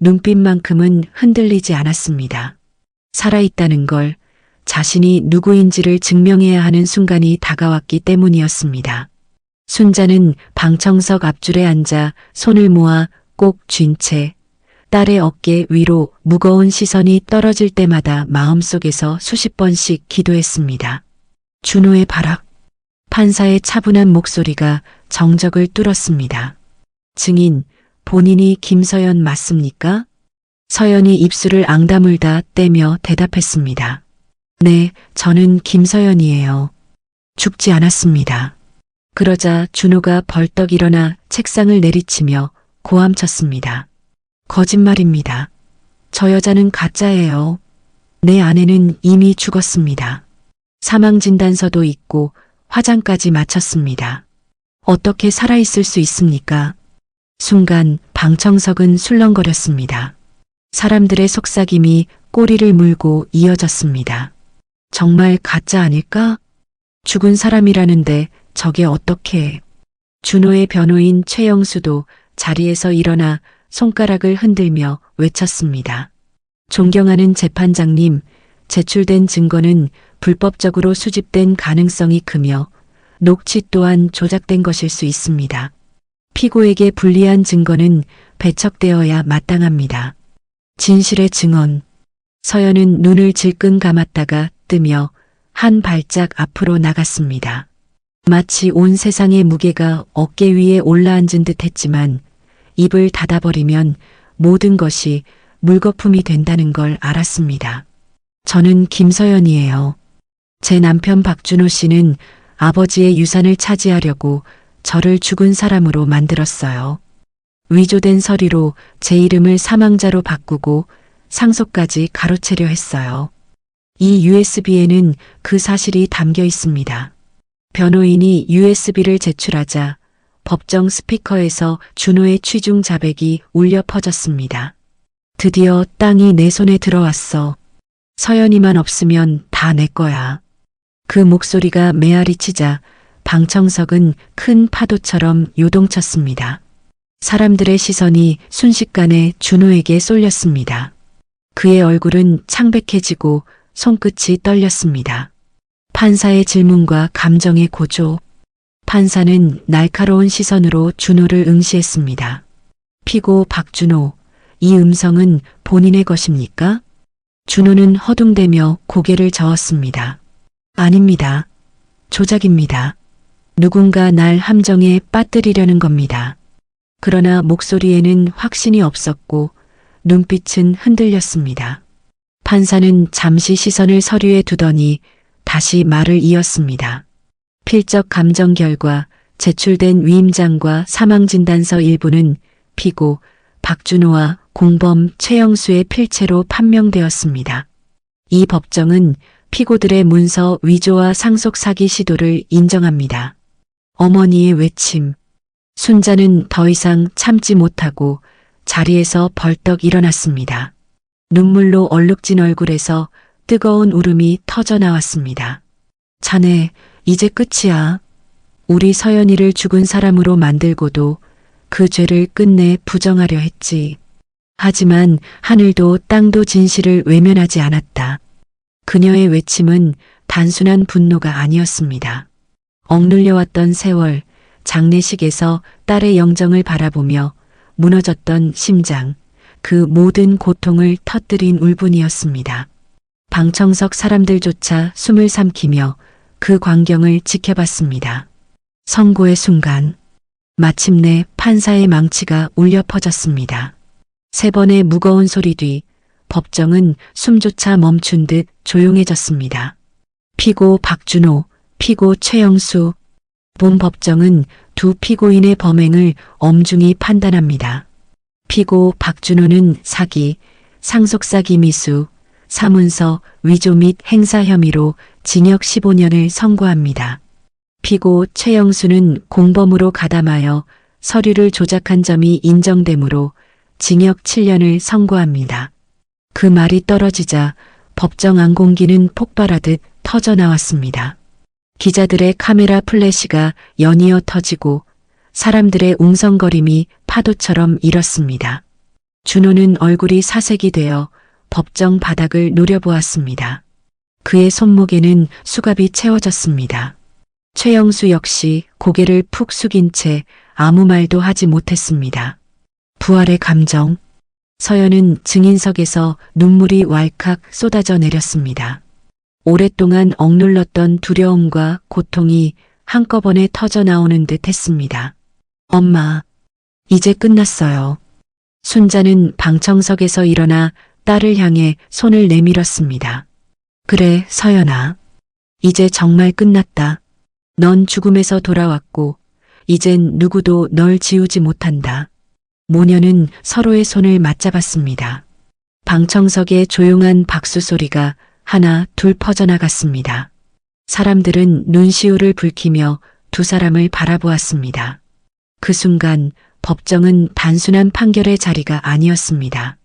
눈빛만큼은 흔들리지 않았습니다. 살아있다는 걸, 자신이 누구인지를 증명해야 하는 순간이 다가왔기 때문이었습니다. 순자는 방청석 앞줄에 앉아 손을 모아 꼭 쥔 채 딸의 어깨 위로 무거운 시선이 떨어질 때마다 마음속에서 수십 번씩 기도했습니다. 준호의 발악. 판사의 차분한 목소리가 정적을 뚫었습니다. 증인, 본인이 김서연 맞습니까? 서연이 입술을 앙다물다 떼며 대답했습니다. 네, 저는 김서연이에요. 죽지 않았습니다. 그러자 준호가 벌떡 일어나 책상을 내리치며 고함쳤습니다. 거짓말입니다. 저 여자는 가짜예요. 내 아내는 이미 죽었습니다. 사망진단서도 있고 화장까지 마쳤습니다. 어떻게 살아있을 수 있습니까? 순간 방청석은 술렁거렸습니다. 사람들의 속삭임이 꼬리를 물고 이어졌습니다. 정말 가짜 아닐까? 죽은 사람이라는데 저게 어떻게. 준호의 변호인 최영수도 자리에서 일어나 손가락을 흔들며 외쳤습니다. 존경하는 재판장님, 제출된 증거는 불법적으로 수집된 가능성이 크며 녹취 또한 조작된 것일 수 있습니다. 피고에게 불리한 증거는 배척되어야 마땅합니다. 진실의 증언. 서연은 눈을 질끈 감았다가 뜨며 한 발짝 앞으로 나갔습니다. 마치 온 세상의 무게가 어깨 위에 올라앉은 듯 했지만 입을 닫아버리면 모든 것이 물거품이 된다는 걸 알았습니다. 저는 김서연이에요. 제 남편 박준호 씨는 아버지의 유산을 차지하려고 저를 죽은 사람으로 만들었어요. 위조된 서류로 제 이름을 사망자로 바꾸고 상속까지 가로채려 했어요. 이 USB에는 그 사실이 담겨 있습니다. 변호인이 USB를 제출하자 법정 스피커에서 준호의 취중 자백이 울려 퍼졌습니다. 드디어 땅이 내 손에 들어왔어. 서연이만 없으면 다 내 거야. 그 목소리가 메아리치자 방청석은 큰 파도처럼 요동쳤습니다. 사람들의 시선이 순식간에 준호에게 쏠렸습니다. 그의 얼굴은 창백해지고 손끝이 떨렸습니다. 판사의 질문과 감정의 고조. 판사는 날카로운 시선으로 준호를 응시했습니다. 피고 박준호, 이 음성은 본인의 것입니까? 준호는 허둥대며 고개를 저었습니다. 아닙니다. 조작입니다. 누군가 날 함정에 빠뜨리려는 겁니다. 그러나 목소리에는 확신이 없었고 눈빛은 흔들렸습니다. 판사는 잠시 시선을 서류에 두더니 다시 말을 이었습니다. 필적 감정 결과 제출된 위임장과 사망진단서 일부는 피고 박준호와 공범 최영수의 필체로 판명되었습니다. 이 법정은 피고들의 문서 위조와 상속 사기 시도를 인정합니다. 어머니의 외침. 순자는 더 이상 참지 못하고 자리에서 벌떡 일어났습니다. 눈물로 얼룩진 얼굴에서 뜨거운 울음이 터져 나왔습니다. 자네, 이제 끝이야. 우리 서연이를 죽은 사람으로 만들고도 그 죄를 끝내 부정하려 했지. 하지만 하늘도 땅도 진실을 외면하지 않았다. 그녀의 외침은 단순한 분노가 아니었습니다. 억눌려왔던 세월, 장례식에서 딸의 영정을 바라보며 무너졌던 심장, 그 모든 고통을 터뜨린 울분이었습니다. 방청석 사람들조차 숨을 삼키며 그 광경을 지켜봤습니다. 선고의 순간, 마침내 판사의 망치가 울려 퍼졌습니다. 3번의 무거운 소리 뒤 법정은 숨조차 멈춘 듯 조용해졌습니다. 피고 박준호, 피고 최영수. 본 법정은 두 피고인의 범행을 엄중히 판단합니다. 피고 박준호는 사기, 상속사기 미수, 사문서 위조 및 행사 혐의로 징역 15년을 선고합니다. 피고 최영수는 공범으로 가담하여 서류를 조작한 점이 인정되므로 징역 7년을 선고합니다. 그 말이 떨어지자 법정 안공기는 폭발하듯 터져 나왔습니다. 기자들의 카메라 플래시가 연이어 터지고 사람들의 웅성거림이 파도처럼 일었습니다. 준호는 얼굴이 사색이 되어 법정 바닥을 노려보았습니다. 그의 손목에는 수갑이 채워졌습니다. 최영수 역시 고개를 푹 숙인 채 아무 말도 하지 못했습니다. 부활의 감정. 서연은 증인석에서 눈물이 왈칵 쏟아져 내렸습니다. 오랫동안 억눌렀던 두려움과 고통이 한꺼번에 터져 나오는 듯 했습니다. 엄마, 이제 끝났어요. 순자는 방청석에서 일어나 딸을 향해 손을 내밀었습니다. 그래, 서연아. 이제 정말 끝났다. 넌 죽음에서 돌아왔고, 이젠 누구도 널 지우지 못한다. 모녀는 서로의 손을 맞잡았습니다. 방청석의 조용한 박수 소리가 하나 둘 퍼져나갔습니다. 사람들은 눈시울을 붉히며 두 사람을 바라보았습니다. 그 순간 법정은 단순한 판결의 자리가 아니었습니다.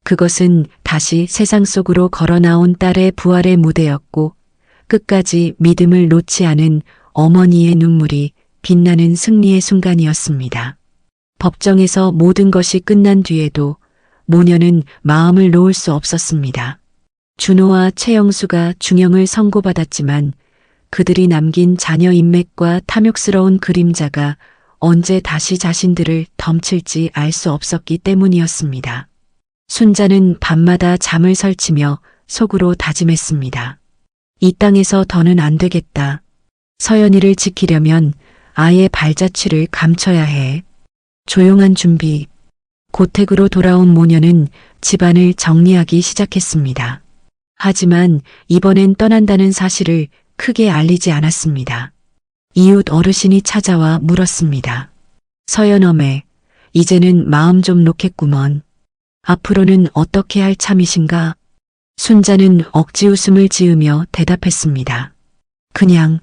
그것은 다시 세상 속으로 걸어 나온 딸의 부활의 무대였고 끝까지 믿음을 놓지 않은 어머니의 눈물이 빛나는 승리의 순간이었습니다. 법정에서 모든 것이 끝난 뒤에도 모녀는 마음을 놓을 수 없었습니다. 준호와 최영수가 중형을 선고받았지만 그들이 남긴 자녀 인맥과 탐욕스러운 그림자가 언제 다시 자신들을 덮칠지 알 수 없었기 때문이었습니다. 순자는 밤마다 잠을 설치며 속으로 다짐했습니다. 이 땅에서 더는 안 되겠다. 서연이를 지키려면 아이의 발자취를 감춰야 해. 조용한 준비. 고택으로 돌아온 모녀는 집안을 정리하기 시작했습니다. 하지만 이번엔 떠난다는 사실을 크게 알리지 않았습니다. 이웃 어르신이 찾아와 물었습니다. 서연어매, 이제는 마음 좀 놓겠구먼. 앞으로는 어떻게 할 참이신가? 순자는 억지 웃음을 지으며 대답했습니다. 그냥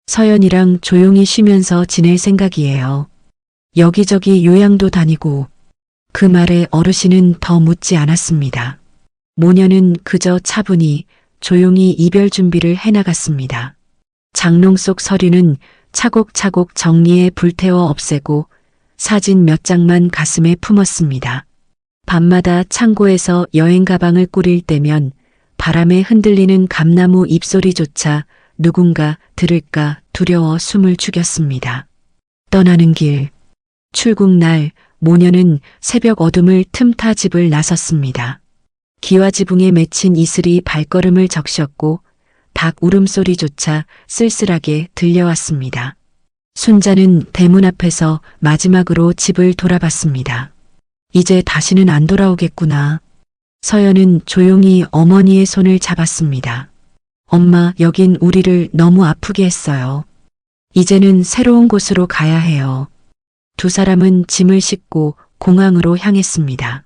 서연이랑 조용히 쉬면서 지낼 생각이에요. 여기저기 요양도 다니고. 그 말에 어르신은 더 묻지 않았습니다. 모녀는 그저 차분히 조용히 이별 준비를 해나갔습니다. 장롱 속 서류는 차곡차곡 정리해 불태워 없애고 사진 몇 장만 가슴에 품었습니다. 밤마다 창고에서 여행 가방을 꾸릴 때면 바람에 흔들리는 감나무 잎소리조차 누군가 들을까 두려워 숨을 죽였습니다. 떠나는 길. 출국날 모녀는 새벽 어둠을 틈타 집을 나섰습니다. 기와지붕에 맺힌 이슬이 발걸음을 적셨고 닭 울음소리조차 쓸쓸하게 들려왔습니다. 순자는 대문 앞에서 마지막으로 집을 돌아봤습니다. 이제 다시는 안 돌아오겠구나. 서연은 조용히 어머니의 손을 잡았습니다. 엄마, 여긴 우리를 너무 아프게 했어요. 이제는 새로운 곳으로 가야 해요. 두 사람은 짐을 싣고 공항으로 향했습니다.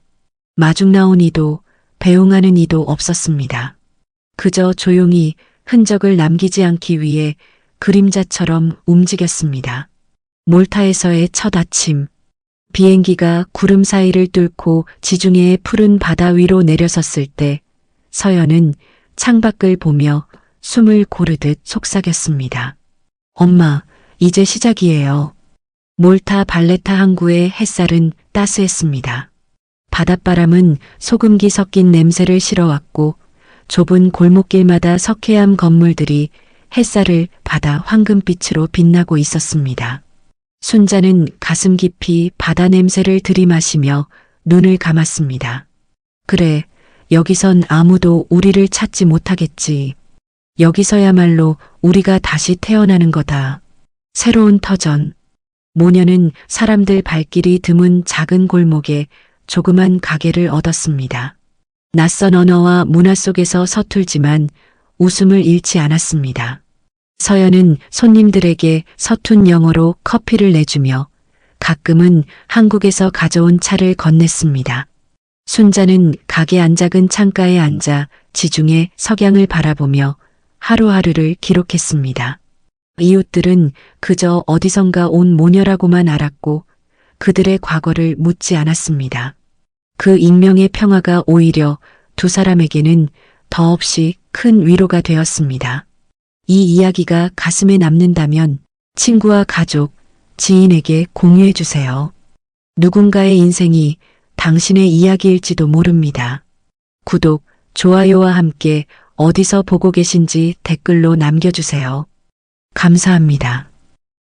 마중 나온 이도, 배웅하는 이도 없었습니다. 그저 조용히 흔적을 남기지 않기 위해 그림자처럼 움직였습니다. 몰타에서의 첫 아침. 비행기가 구름 사이를 뚫고 지중해의 푸른 바다 위로 내려섰을 때 서연은 창밖을 보며 숨을 고르듯 속삭였습니다. 엄마, 이제 시작이에요. 몰타 발레타 항구의 햇살은 따스했습니다. 바닷바람은 소금기 섞인 냄새를 실어왔고 좁은 골목길마다 석회암 건물들이 햇살을 받아 황금빛으로 빛나고 있었습니다. 순자는 가슴 깊이 바다 냄새를 들이마시며 눈을 감았습니다. 그래, 여기선 아무도 우리를 찾지 못하겠지. 여기서야말로 우리가 다시 태어나는 거다. 새로운 터전. 모녀는 사람들 발길이 드문 작은 골목에 조그만 가게를 얻었습니다. 낯선 언어와 문화 속에서 서툴지만 웃음을 잃지 않았습니다. 서연은 손님들에게 서툰 영어로 커피를 내주며 가끔은 한국에서 가져온 차를 건넸습니다. 순자는 가게 안작은 창가에 앉아 지중해 석양을 바라보며 하루하루를 기록했습니다. 이웃들은 그저 어디선가 온 모녀라고만 알았고 그들의 과거를 묻지 않았습니다. 그 익명의 평화가 오히려 두 사람에게는 더없이 큰 위로가 되었습니다. 이 이야기가 가슴에 남는다면 친구와 가족, 지인에게 공유해 주세요. 누군가의 인생이 당신의 이야기일지도 모릅니다. 구독, 좋아요와 함께 어디서 보고 계신지 댓글로 남겨주세요. 감사합니다.